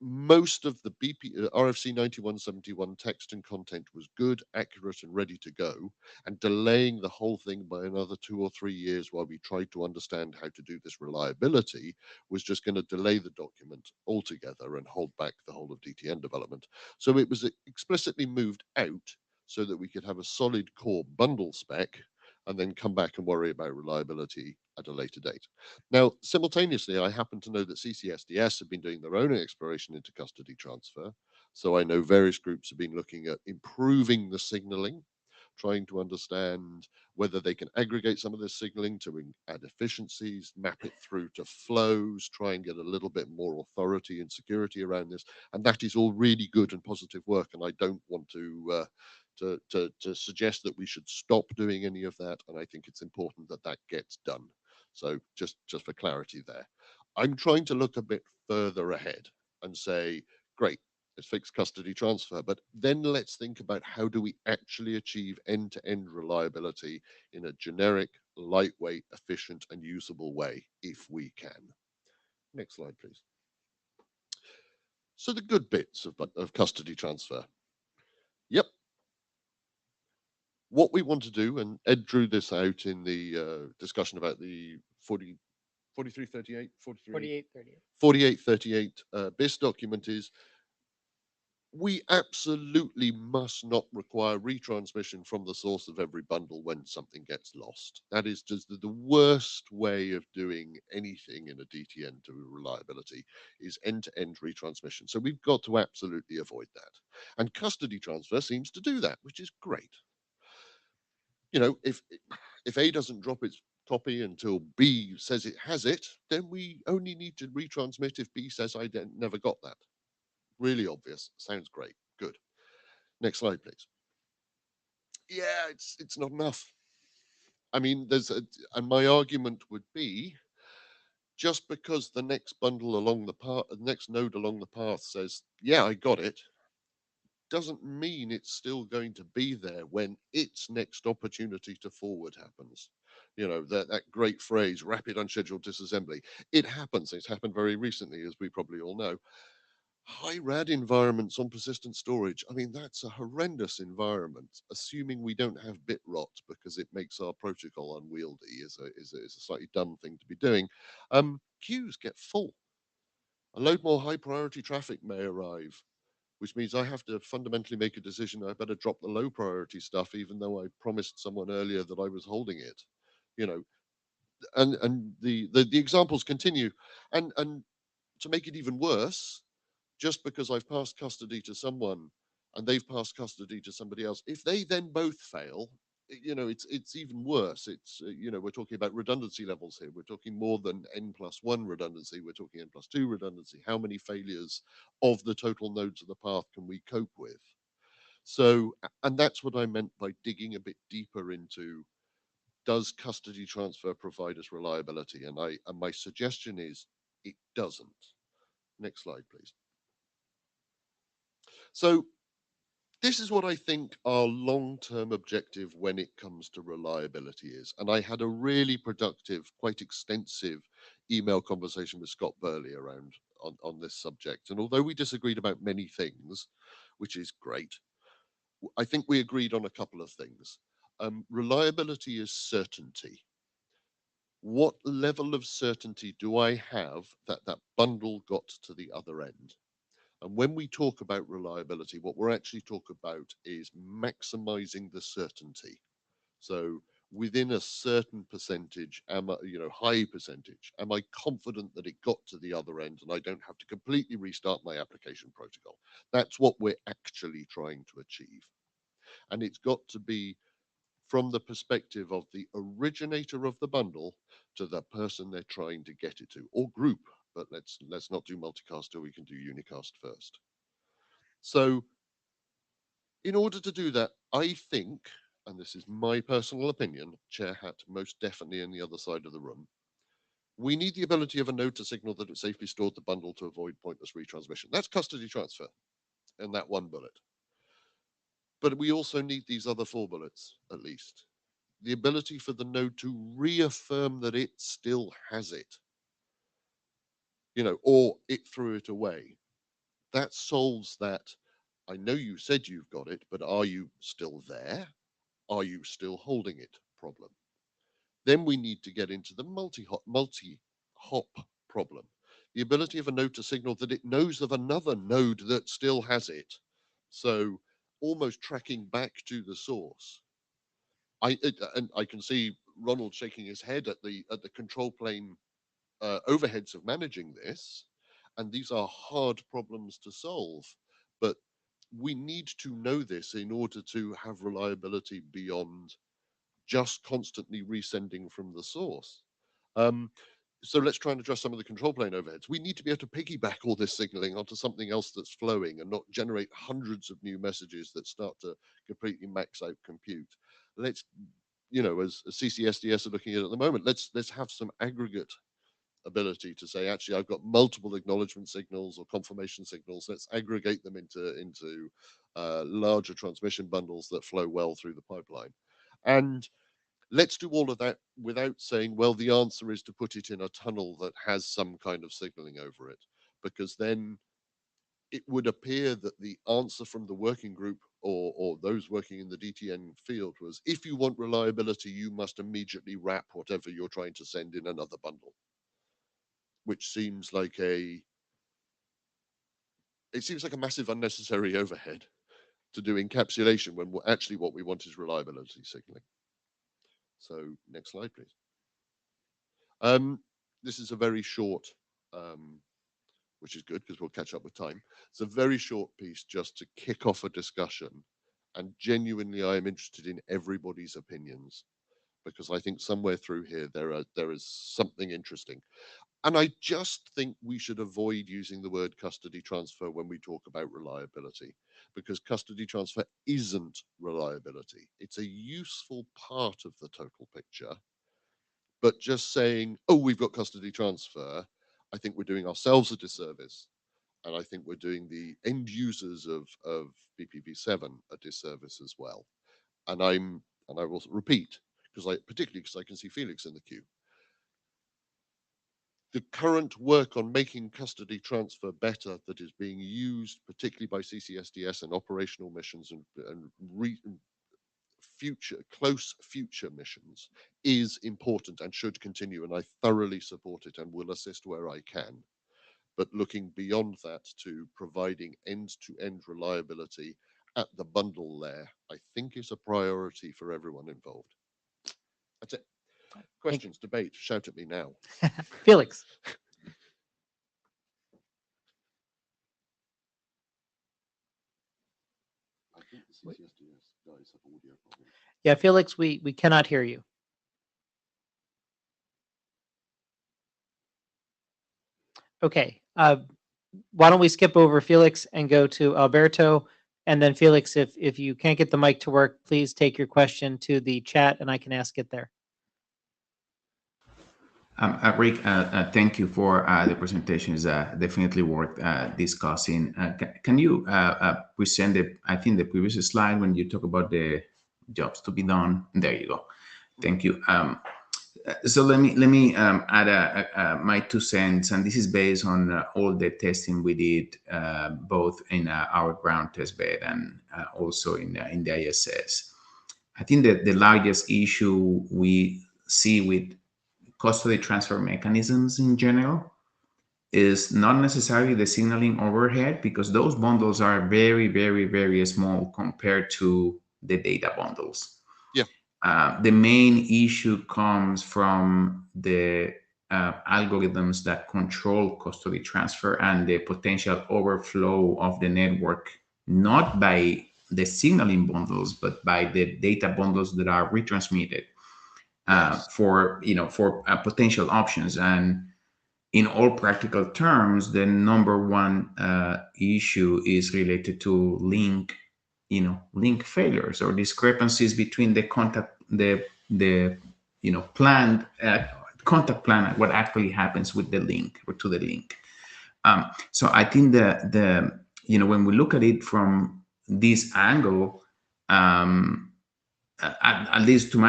most of the RFC 9171 text and content was good, accurate, and ready to go, and delaying the whole thing by another 2 or 3 years while we tried to understand how to do this reliability was just going to delay the document altogether and hold back the whole of DTN development. So it was explicitly moved out so that we could have a solid core bundle spec and then come back and worry about reliability at a later date. Now, simultaneously, I happen to know that CCSDS have been doing their own exploration into custody transfer. So I know various groups have been looking at improving the signaling, trying to understand whether they can aggregate some of this signaling to add efficiencies, map it through to flows, try and get a little bit more authority and security around this. And that is all really good and positive work. And I don't want to suggest that we should stop doing any of that. And I think it's important that that gets done. So just for clarity there, I'm trying to look a bit further ahead and say, great, let's fix custody transfer, but then let's think about how do we actually achieve end-to-end reliability in a generic, lightweight, efficient, and usable way, if we can. Next slide, please. So the good bits of custody transfer. Yep. What we want to do, and Ed drew this out in the discussion about the 4338, 4838 BIS document, is we absolutely must not require retransmission from the source of every bundle when something gets lost. That is just the worst way of doing anything in a DTN to reliability, is end-to-end retransmission. So we've got to absolutely avoid that. And custody transfer seems to do that, which is great. If A doesn't drop its copy until B says it has it, then we only need to retransmit if B says I never got that. Really obvious. Sounds great. Good. Next slide, please. Yeah, it's not enough. I mean, and my argument would be, just because the next bundle along the path, the next node along the path says, yeah, I got it, doesn't mean it's still going to be there when its next opportunity to forward happens. That great phrase, rapid unscheduled disassembly. It happens. It's happened very recently, as we probably all know. High RAD environments on persistent storage. I mean, that's a horrendous environment, assuming we don't have bit rot, because it makes our protocol unwieldy, is a slightly dumb thing to be doing. Queues get full. A load more high priority traffic may arrive, which means I have to fundamentally make a decision. I better drop the low priority stuff, even though I promised someone earlier that I was holding it. And the examples continue. And to make it even worse, just because I've passed custody to someone and they've passed custody to somebody else, if they then both fail, it's even worse. We're talking about redundancy levels here. We're talking more than n+1 redundancy. We're talking n+2 redundancy. How many failures of the total nodes of the path can we cope with? So, and that's what I meant by digging a bit deeper into, does custody transfer provide us reliability? And my suggestion is it doesn't. Next slide, please. So this is what I think our long-term objective when it comes to reliability is. And I had a really productive, quite extensive email conversation with Scott Burley on this subject. And although we disagreed about many things, which is great, I think we agreed on a couple of things. Reliability is certainty. What level of certainty do I have that that bundle got to the other end? And when we talk about reliability, what we're actually talking about is maximizing the certainty. So within a certain percentage, high percentage, am I confident that it got to the other end and I don't have to completely restart my application protocol? That's what we're actually trying to achieve. And it's got to be from the perspective of the originator of the bundle to the person they're trying to get it to, or group, but let's not do multicast till we can do unicast first. So in order to do that, I think, and this is my personal opinion, chair hat most definitely in the other side of the room, we need the ability of a node to signal that it safely stored the bundle to avoid pointless retransmission. That's custody transfer in that one bullet. But we also need these other 4 bullets, at least. The ability for the node to reaffirm that it still has it, or it threw it away. That solves that. I know you said you've got it, but are you still there? Are you still holding it problem? Then we need to get into the multi-hop problem. The ability of a node to signal that it knows of another node that still has it. So almost tracking back to the source. And I can see Ronald shaking his head at the control plane overheads of managing this, and these are hard problems to solve. But we need to know this in order to have reliability beyond just constantly resending from the source. So let's try and address some of the control plane overheads. We need to be able to piggyback all this signaling onto something else that's flowing and not generate hundreds of new messages that start to completely max out compute. Let's, as CCSDS are looking at the moment, let's have some aggregate ability to say, actually, I've got multiple acknowledgement signals or confirmation signals. Let's aggregate them into larger transmission bundles that flow well through the pipeline. And let's do all of that without saying, well, the answer is to put it in a tunnel that has some kind of signaling over it, because then it would appear that the answer from the working group or those working in the DTN field was, if you want reliability, you must immediately wrap whatever you're trying to send in another bundle, which seems like a massive unnecessary overhead to do encapsulation when actually what we want is reliability signaling. So next slide, please. This is a very short, which is good because we'll catch up with time. It's a very short piece just to kick off a discussion. And genuinely, I am interested in everybody's opinions, because I think somewhere through here, there is something interesting. And I just think we should avoid using the word custody transfer when we talk about reliability, because custody transfer isn't reliability. It's a useful part of the total picture. But just saying, oh, we've got custody transfer, I think we're doing ourselves a disservice. And I think we're doing the end users of BPv7 a disservice as well. And I will repeat, particularly because I can see Felix in the queue. The current work on making custody transfer better that is being used, particularly by CCSDS and operational missions and close future missions, is important and should continue. And I thoroughly support it and will assist where I can. But looking beyond that to providing end-to-end reliability at the bundle layer, I think is a priority for everyone involved. That's it. Questions, debate, shout at me now.
Felix.
I think the CCSDS guys have audio problems.
Yeah, Felix, we cannot hear you. Okay. Why don't we skip over Felix and go to Alberto? And then Felix, if you can't get the mic to work, please take your question to the chat and I can ask it there.
Rick, thank you for the presentation. It's definitely worth discussing. Can you present the previous slide when you talk about the jobs to be done? There you go. Thank you. So let me add my 2 cents, and this is based on all the testing we did, both in our ground test bed and also in the ISS. I think that the largest issue we see with custody transfer mechanisms in general is not necessarily the signaling overhead, because those bundles are very, very, very small compared to the data bundles.
Yeah.
The main issue comes from the algorithms that control custody transfer and the potential overflow of the network, not by the signaling bundles, but by the data bundles that are retransmitted for potential options. And in all practical terms, the number one issue is related to link failures or discrepancies between the planned contact plan, what actually happens with the link or to the link. So I think when we look at it from this angle, at least from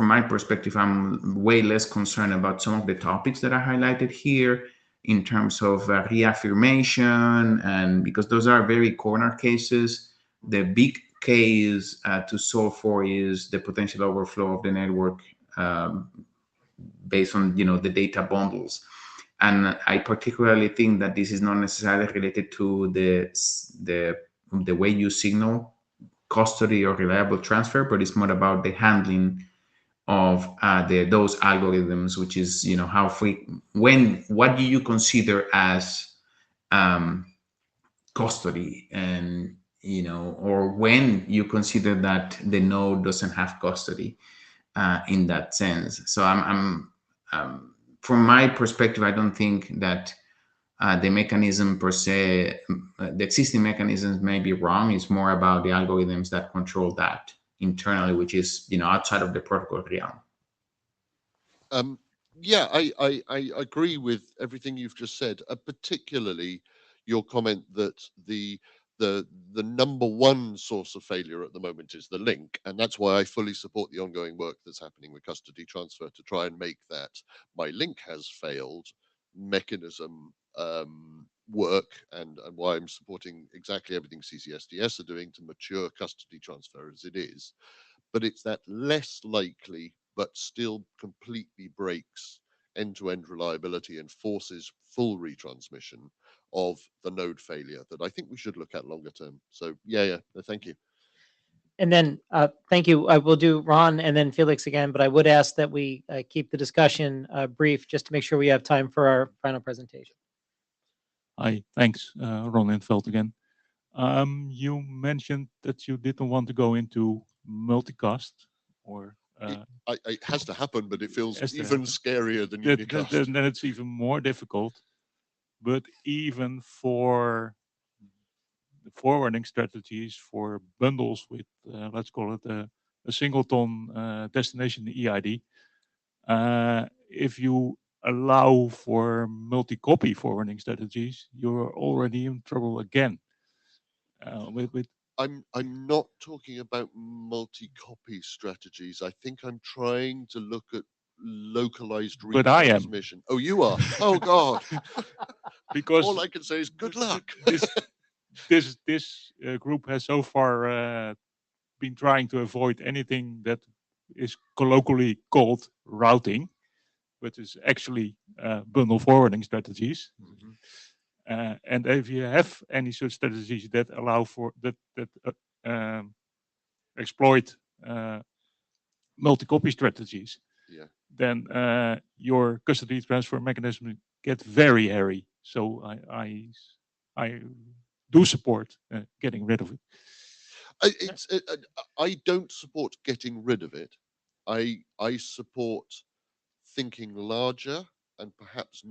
my perspective, I'm way less concerned about some of the topics that are highlighted here in terms of reaffirmation, and because those are very corner cases. The big case to solve for is the potential overflow of the network based on the data bundles. And I particularly think that this is not necessarily related to the way you signal custody or reliable transfer, but it's more about the handling of those algorithms, which is what do you consider as custody, and or when you consider that the node doesn't have custody in that sense. So I'm from my perspective, I don't think that the mechanism per se, the existing mechanisms may be wrong. It's more about the algorithms that control that internally, which is outside of the protocol realm.
Yeah, I agree with everything you've just said, particularly your comment that the number one source of failure at the moment is the link, and that's why I fully support the ongoing work that's happening with custody transfer to try and make that my link has failed mechanism work, and why I'm supporting exactly everything CCSDS are doing to mature custody transfer as it is. But it's that less likely but still completely breaks end-to-end reliability and forces full retransmission of the node failure that I think we should look at longer term. So yeah, thank you.
And then thank you. I will do Ron and then Felix again, but I would ask that we keep the discussion brief just to make sure we have time for our final presentation.
Hi, thanks, Ron Lindveld again. You mentioned that you didn't want to go into multicast or
it has to happen, but it feels even scarier than unicast.
Then it's even more difficult. But even for the forwarding strategies for bundles with, let's call it a singleton destination EID, if you allow for multi-copy forwarding strategies, you're already in trouble again.
I'm not talking about multi-copy strategies. I think I'm trying to look at localized retransmission.
But I am.
Oh, you are? Oh God.
Because
all I can say is good luck.
This group has so far been trying to avoid anything that is colloquially called routing, but is actually bundle forwarding strategies.
Mm-hmm.
And if you have any such strategies that allow for that exploit multi-copy strategies, then your custody transfer mechanism get very hairy. So I do support getting rid of it.
I don't support getting rid of it. I support thinking larger and perhaps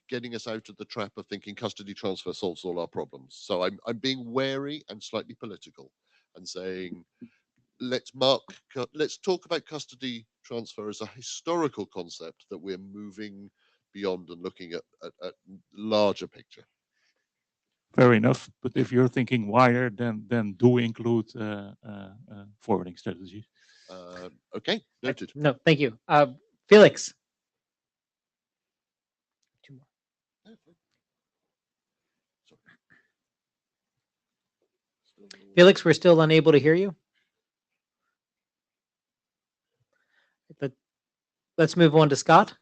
getting us out of the trap of thinking custody transfer solves all our problems. So I'm being wary and slightly political and saying, let's talk about custody transfer as a historical concept that we're moving beyond and looking at larger picture.
Fair enough. But if you're thinking wider, then do include forwarding strategies.
Okay, noted.
No, thank you. Felix. Two more. Felix, we're still unable to hear you. Let's move on to Scott.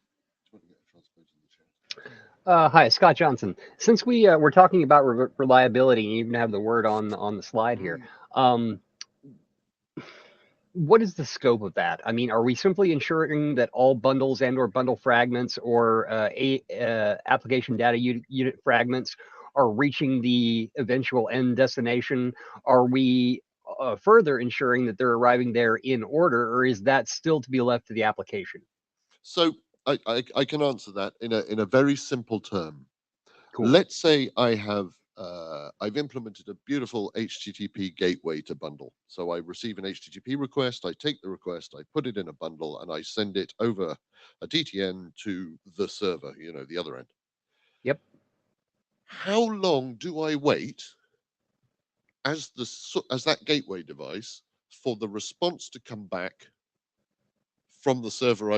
Hi, Scott Johnson. Since we're talking about reliability, and you even have the word on the slide here, what is the scope of that? I mean, are we simply ensuring that all bundles and/or bundle fragments or application data unit fragments are reaching the eventual end destination? Are we further ensuring that they're arriving there in order, or is that still to be left to the application?
So I can answer that in a very simple term.
Cool.
Let's say I've implemented a beautiful HTTP gateway to bundle. So I receive an HTTP request, I take the request, I put it in a bundle, and I send it over a DTN to the server, the other end.
Yep.
How long do I wait as that gateway device for the response to come back from the server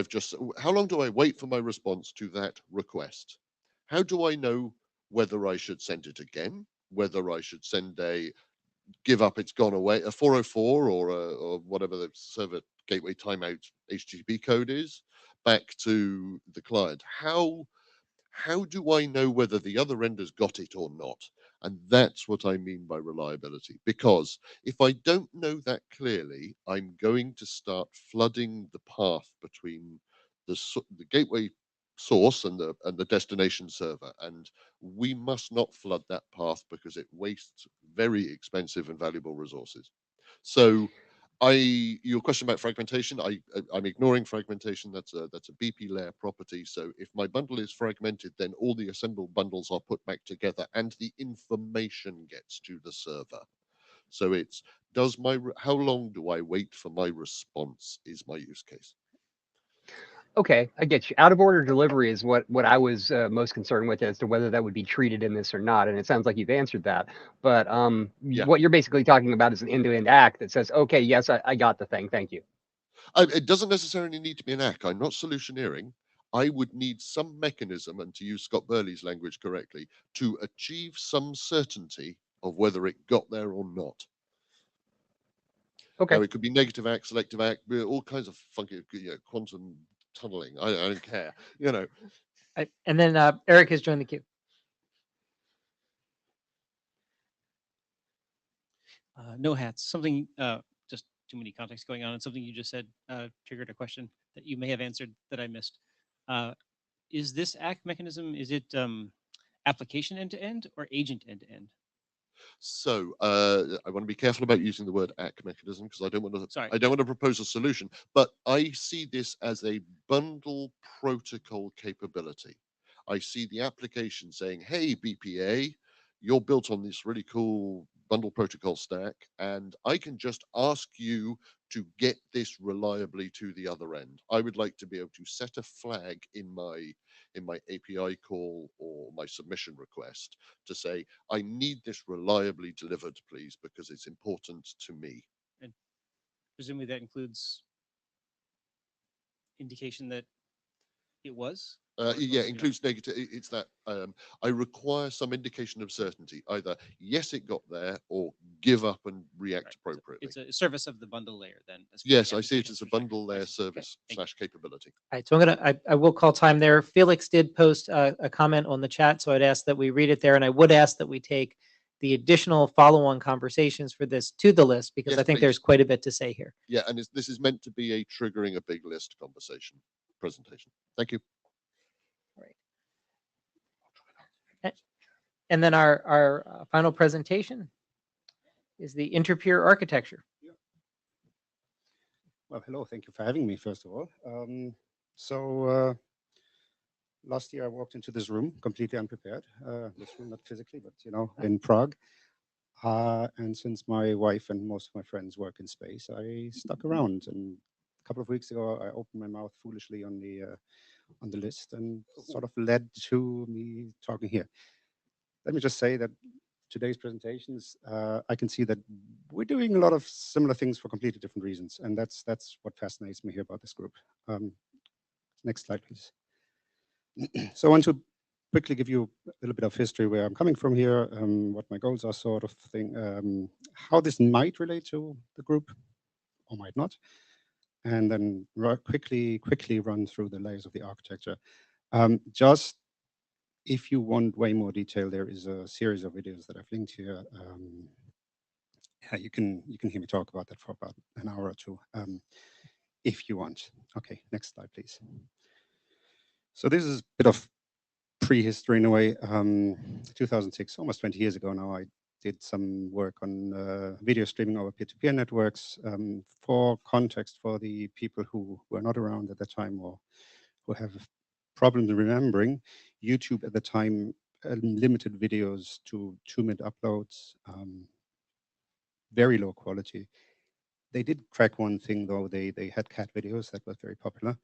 how long do I wait for my response to that request? How do I know whether I should send it again, whether I should send a give up, it's gone away, a 404 or whatever the server gateway timeout HTTP code is, back to the client? How do I know whether the other end has got it or not? And that's what I mean by reliability. Because if I don't know that clearly, I'm going to start flooding the path between the gateway source and the destination server. And we must not flood that path because it wastes very expensive and valuable resources. So your question about fragmentation, I'm ignoring fragmentation. That's a BP layer property. So if my bundle is fragmented, then all the assembled bundles are put back together and the information gets to the server. So it's how long do I wait for my response is my use case.
Okay, I get you. Out of order delivery is what I was most concerned with as to whether that would be treated in this or not. And it sounds like you've answered that. But
Yeah.
what you're basically talking about is an end-to-end act that says, okay, yes, I got the thing. Thank you.
It doesn't necessarily need to be an ACK. I'm not solutioneering. I would need some mechanism, and to use Scott Burley's language correctly, to achieve some certainty of whether it got there or not.
Okay.
Now, it could be negative ACK, selective ACK, all kinds of funky quantum tunneling. I don't care,
And then Eric has joined the queue.
No hats. Something, just too many contexts going on, and something you just said triggered a question that you may have answered that I missed. Is this ACK mechanism, is it application end-to-end or agent end-to-end?
So I want to be careful about using the word ACK mechanism because I don't want to propose a solution. But I see this as a bundle protocol capability. I see the application saying, "Hey, BPA, you're built on this really cool bundle protocol stack, and I can just ask you to get this reliably to the other end. I would like to be able to set a flag in my API call or my submission request to say, I need this reliably delivered, please, because it's important to me."
And presumably that includes indication that it was?
Yeah, includes negative. It's that I require some indication of certainty, either yes, it got there, or give up and react appropriately.
It's a service of the bundle layer then.
Yes, I see it as a bundle layer service / capability.
All right, so I will call time there. Felix did post a comment on the chat, so I'd ask that we read it there, and I would ask that we take the additional follow-on conversations for this to the list because
Yes,
I think
please.
there's quite a bit to say here.
Yeah, and this is meant to be a triggering a big list presentation. Thank you.
And then our final presentation is the interpeer architecture.
Well, hello, thank you for having me, first of all. Last year I walked into this room completely unprepared, this room, not physically, but in Prague. And since my wife and most of my friends work in space, I stuck around. And a couple of weeks ago, I opened my mouth foolishly on the list and sort of led to me talking here. Let me just say that today's presentations, I can see that we're doing a lot of similar things for completely different reasons. And that's what fascinates me here about this group. Next slide, please. So I want to quickly give you a little bit of history where I'm coming from here, what my goals are, sort of thing, how this might relate to the group or might not, and then quickly run through the layers of the architecture. Just if you want way more detail, there is a series of videos that I've linked here. Yeah, you can hear me talk about that for about an hour or two, if you want. Okay, next slide, please. So this is a bit of prehistory in a way. 2006, almost 20 years ago now, I did some work on video streaming over peer-to-peer networks. For context, for the people who were not around at the time or who have problems remembering, YouTube at the time limited videos to 2-minute uploads, very low quality. They did crack one thing though. They had cat videos that was very popular,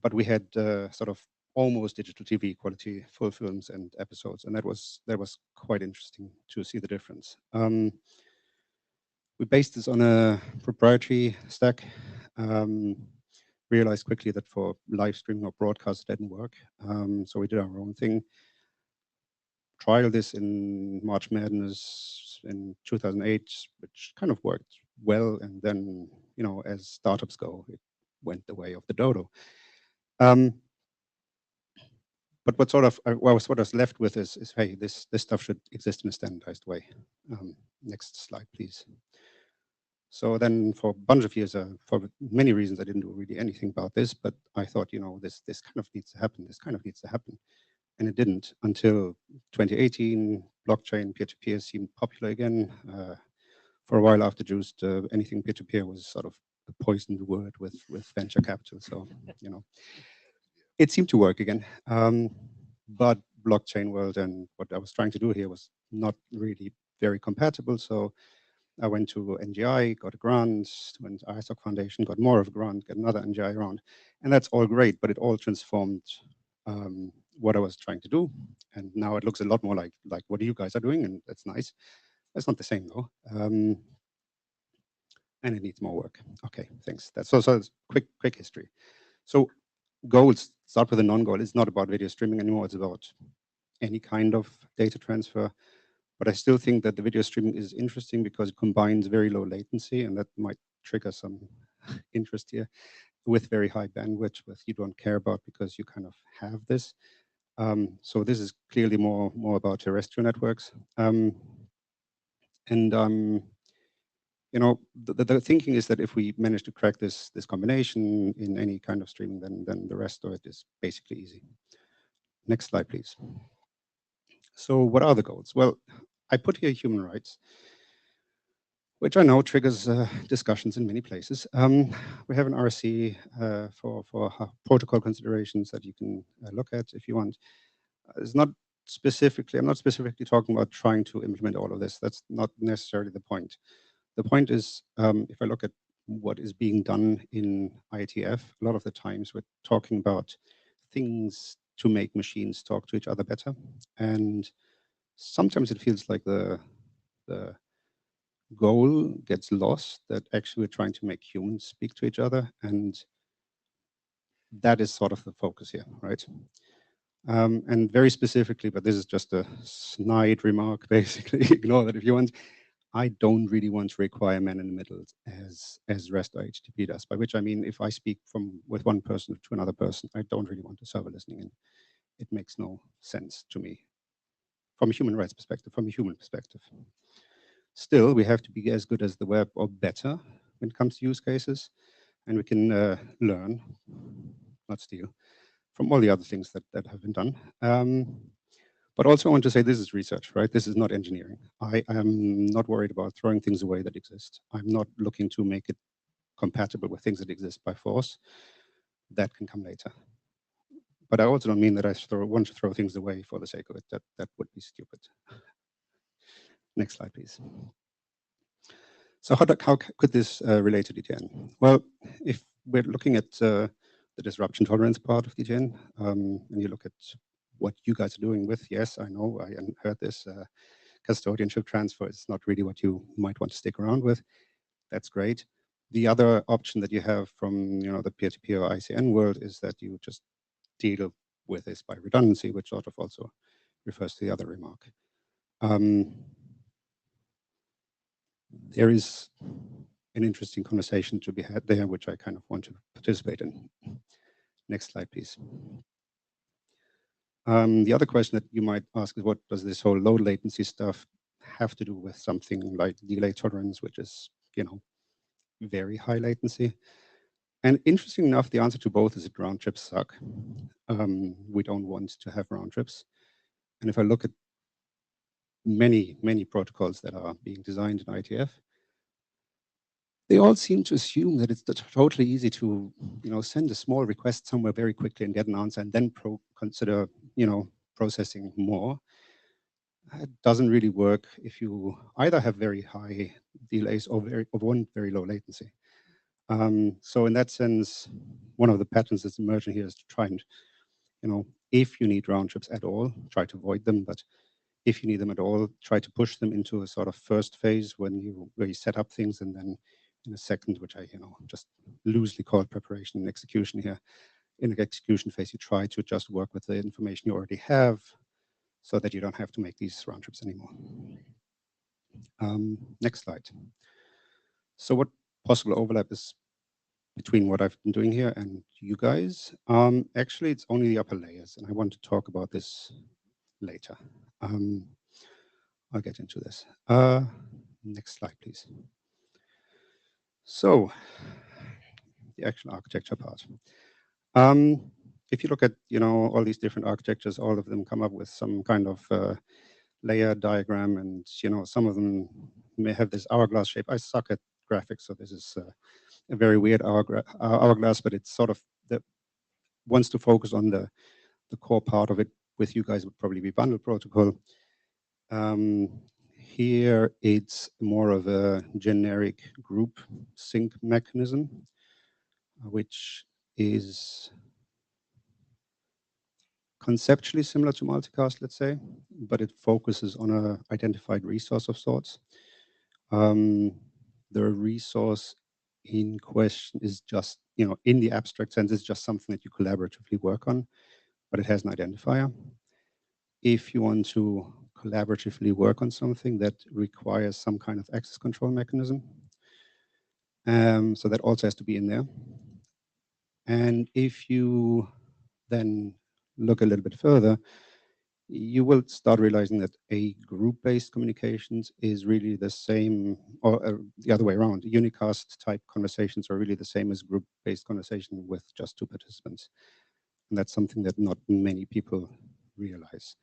but we had sort of almost digital TV quality full films and episodes, and that was quite interesting to see the difference. We based this on a proprietary stack. Realized quickly that for live streaming or broadcast it didn't work, so we did our own thing. Trialed this in March Madness in 2008, which kind of worked well, and then, you know, as startups go, it went the way of the dodo. But what sort of what I was left with is hey, this stuff should exist in a standardized way. Next slide, please. So then, for a bunch of years, for many reasons, I didn't do really anything about this. But I thought, you know, this kind of needs to happen. This kind of needs to happen, and it didn't until 2018. Blockchain peer-to-peer seemed popular again. For a while after Juiced, anything peer-to-peer was sort of a poisoned word with venture capital. So, you know, it seemed to work again. But blockchain world and what I was trying to do here was not really very compatible. So I went to NGI, got a grant, went to ISOC Foundation, got more of a grant, got another NGI round. And that's all great, but it all transformed what I was trying to do. And now it looks a lot more like what you guys are doing, and that's nice. That's not the same though. And it needs more work. Okay, thanks. That's also quick history. So goals, start with a non-goal. It's not about video streaming anymore. It's about any kind of data transfer. But I still think that the video streaming is interesting because it combines very low latency, and that might trigger some interest here, with very high bandwidth, which you don't care about because you kind of have this. So this is clearly more about terrestrial networks. You know, the thinking is that if we manage to crack this combination in any kind of streaming, then the rest of it is basically easy. Next slide, please. So what are the goals? Well, I put here human rights, which I know triggers discussions in many places. We have an RC for protocol considerations that you can look at if you want. It's not specifically, I'm not specifically talking about trying to implement all of this. That's not necessarily the point. The point is, if I look at what is being done in IETF, a lot of the times we're talking about things to make machines talk to each other better. And sometimes it feels like the goal gets lost, that actually we're trying to make humans speak to each other. And that is sort of the focus here, right? And very specifically, but this is just a snide remark, basically, ignore that if you want, I don't really want to require man in the middle as REST or HTTP does, by which I mean, if I speak with one person to another person, I don't really want a server listening in. It makes no sense to me from a human rights perspective, from a human perspective. Still, we have to be as good as the web or better when it comes to use cases, and we can learn, not steal, from all the other things that have been done. But also I want to say this is research, right? This is not engineering. I am not worried about throwing things away that exist. I'm not looking to make it compatible with things that exist by force. That can come later. But I also don't mean that I want to throw things away for the sake of it. That would be stupid. Next slide, please. So how could this relate to DTN? Well, if we're looking at the disruption tolerance part of DTN, and you look at what you guys are doing with, yes, I know, I heard this, custodianship transfer is not really what you might want to stick around with. That's great. The other option that you have from the peer-to-peer or ICN world is that you just deal with this by redundancy, which sort of also refers to the other remark. There is an interesting conversation to be had there, which I kind of want to participate in. Next slide, please. The other question that you might ask is, what does this whole low latency stuff have to do with something like delay tolerance, which is, very high latency? And interesting enough, the answer to both is that round trips suck. We don't want to have round trips. And if I look at many protocols that are being designed in IETF, they all seem to assume that it's totally easy to, send a small request somewhere very quickly and get an answer, and then consider, processing more. It doesn't really work if you either have very high delays or one very low latency. So in that sense, one of the patterns that's emerging here is to try and, if you need round trips at all, try to avoid them. But if you need them at all, try to push them into a sort of first phase where you set up things, and then in a second, which I just loosely call preparation and execution here. In the execution phase, you try to just work with the information you already have, so that you don't have to make these round trips anymore. Next slide. So what possible overlap is between what I've been doing here and you guys? Actually, it's only the upper layers, and I want to talk about this later. I'll get into this. Next slide, please. So the actual architecture part. If you look at all these different architectures, all of them come up with some kind of layer diagram, and some of them may have this hourglass shape. I suck at graphics, so this is a very weird hourglass, but it's sort of that wants to focus on the core part of it. With you guys would probably be bundle protocol. Here it's more of a generic group sync mechanism, which is conceptually similar to multicast, let's say, but it focuses on an identified resource of sorts. The resource in question is just, in the abstract sense, it's just something that you collaboratively work on, but it has an identifier. If you want to collaboratively work on something, that requires some kind of access control mechanism. So that also has to be in there. And if you then look a little bit further, you will start realizing that a group-based communications is really the same, or the other way around. Unicast type conversations are really the same as group-based conversation with just two participants. And that's something that not many people realize.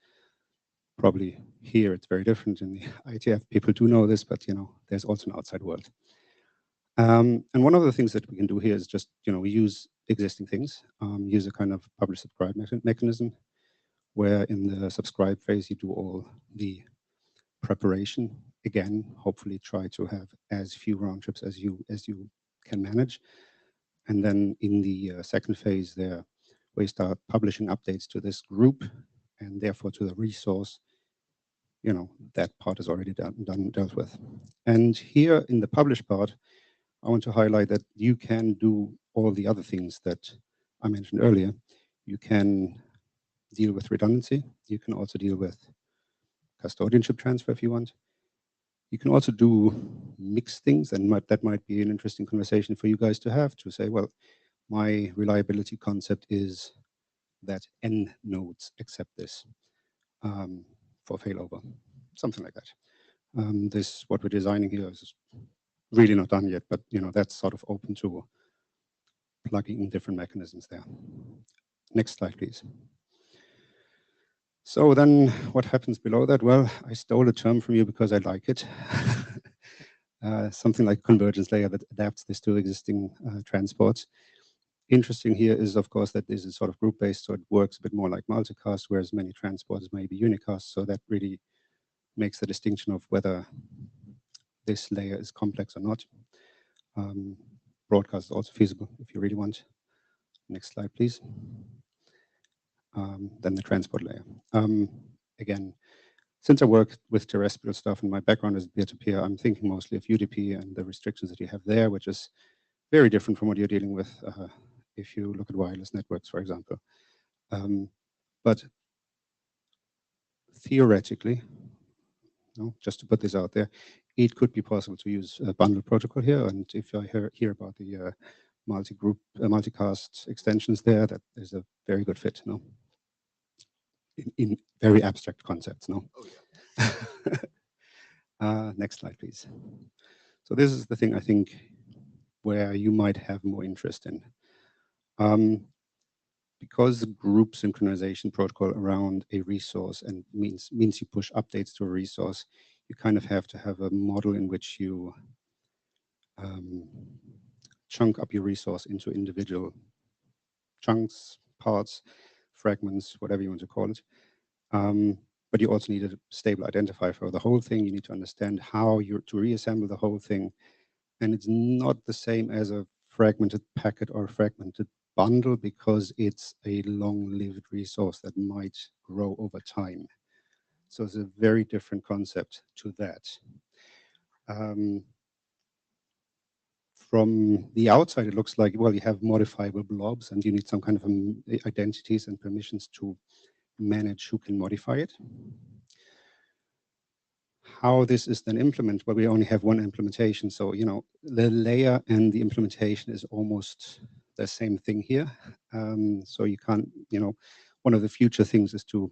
Probably here it's very different. In the IETF, people do know this, but there's also an outside world. And one of the things that we can do here is just we use existing things, use a kind of publish-subscribe mechanism, where in the subscribe phase you do all the preparation. Again, hopefully try to have as few round trips as you can manage. And then in the second phase there, we start publishing updates to this group, and therefore to the resource. That part is already dealt with. And here in the publish part, I want to highlight that you can do all the other things that I mentioned earlier. You can deal with redundancy. You can also deal with custodianship transfer if you want. You can also do mixed things, and that might be an interesting conversation for you guys to have, to say, well, my reliability concept is that n nodes accept this for failover, something like that. This, what we're designing here, is really not done yet, but that's sort of open to plugging in different mechanisms there. Next slide, please. So then what happens below that? Well, I stole a term from you because I like it. Something like convergence layer that adapts this to existing transports. Interesting here is, of course, that this is sort of group-based, so it works a bit more like multicast, whereas many transporters may be unicast. So that really makes the distinction of whether this layer is complex or not. Broadcast is also feasible if you really want. Next slide, please. Then the transport layer. Again, since I work with terrestrial stuff and my background is peer-to-peer, I'm thinking mostly of UDP and the restrictions that you have there, which is very different from what you're dealing with if you look at wireless networks, for example. But theoretically, just to put this out there, it could be possible to use a bundle protocol here. And if I hear about the multi-group, multicast extensions there, that is a very good fit, no? In very abstract concepts, no? Oh, yeah. Next slide, please. So this is the thing I think where you might have more interest in. because the group synchronization protocol around a resource and means you push updates to a resource, you kind of have to have a model in which you chunk up your resource into individual chunks, parts, fragments, whatever you want to call it. But you also need a stable identifier for the whole thing. You need to understand how you're to reassemble the whole thing. And it's not the same as a fragmented packet or a fragmented bundle because it's a long-lived resource that might grow over time. So it's a very different concept to that. From the outside, it looks like, well, you have modifiable blobs and you need some kind of identities and permissions to manage who can modify it. How this is then implemented, well, we only have one implementation. So, you know, the layer and the implementation is almost the same thing here. So you can't, you know, one of the future things is to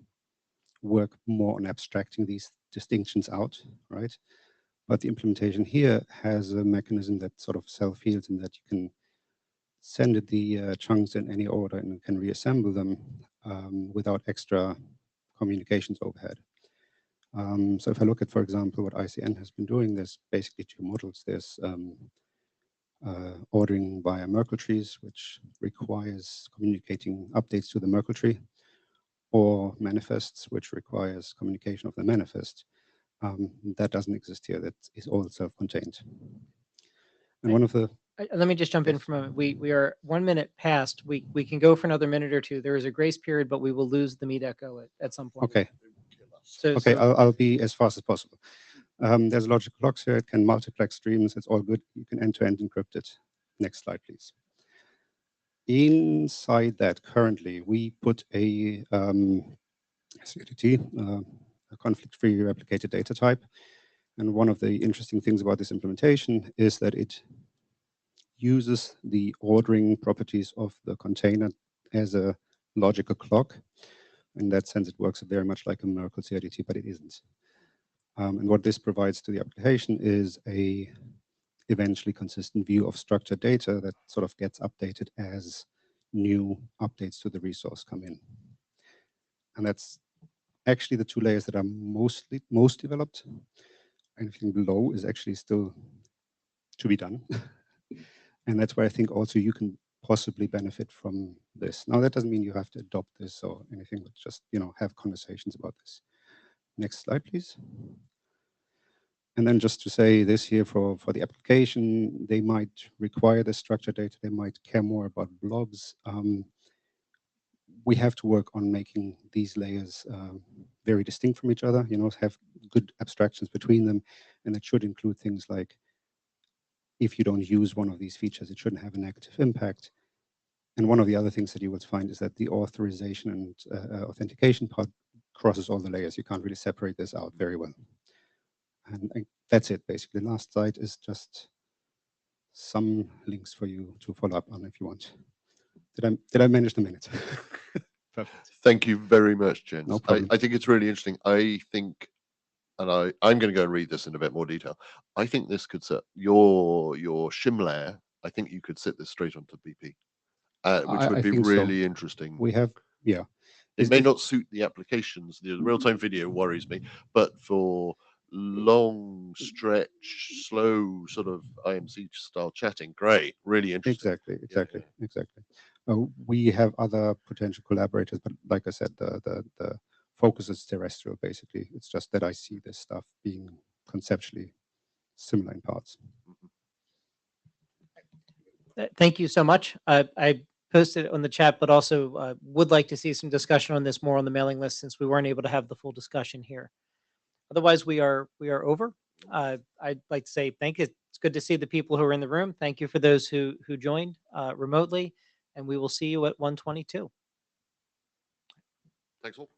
work more on abstracting these distinctions out, right? But the implementation here has a mechanism that sort of self-heals in that you can send it the chunks in any order and can reassemble them without extra communications overhead. So if I look at, for example, what ICN has been doing, there's basically two models. There's ordering via Merkle trees, which requires communicating updates to the Merkle tree, or manifests, which requires communication of the manifest. That doesn't exist here. That is all self-contained. And one of the
Let me just jump in for a moment. We are 1 minute past. We can go for another minute or two. There is a grace period, but we will lose the meet echo at some point.
Okay.
So,
Okay,
so
I'll be as fast as possible. There's logical locks here. It can multiplex streams. It's all good. You can end-to-end encrypt it. Next slide, please. Inside that, currently, we put a CDT, a conflict-free replicated data type. And one of the interesting things about this implementation is that it uses the ordering properties of the container as a logical clock. In that sense, it works very much like a Merkle CIDT, but it isn't. And what this provides to the application is a eventually consistent view of structured data that sort of gets updated as new updates to the resource come in. And that's actually the two layers that are most developed. Anything below is actually still to be done. And that's where I think also you can possibly benefit from this. Now, that doesn't mean you have to adopt this or anything, but just, you know, have conversations about this. Next slide, please. And then just to say this here for the application, they might require the structured data. They might care more about blobs. We have to work on making these layers very distinct from each other, you know, have good abstractions between them. And that should include things like, if you don't use one of these features, it shouldn't have a negative impact. And one of the other things that you will find is that the authorization and authentication part crosses all the layers. You can't really separate this out very well. And that's it, basically. The last slide is just some links for you to follow up on if you want. Did I manage the minute? Perfect.
Thank you very much, Jens.
No problem.
I think it's really interesting. I think, and I'm going to go and read this in a bit more detail. I think this could set your shim layer. I think you could set this straight onto BP, which would
I
be
think so.
really interesting.
We have, yeah.
It may not suit the applications. The real-time video worries me, but for long stretch, slow sort of IMC style chatting, great, really interesting.
Exactly. We have other potential collaborators, but like I said, the focus is terrestrial, basically. It's just that I see this stuff being conceptually similar in parts.
Thank you so much. I posted it on the chat, but also would like to see some discussion on this more on the mailing list since we weren't able to have the full discussion here. Otherwise, we are over. I'd like to say thank you. It's good to see the people who are in the room. Thank you for those who joined remotely, and we will see you at 1:22.
Thanks all.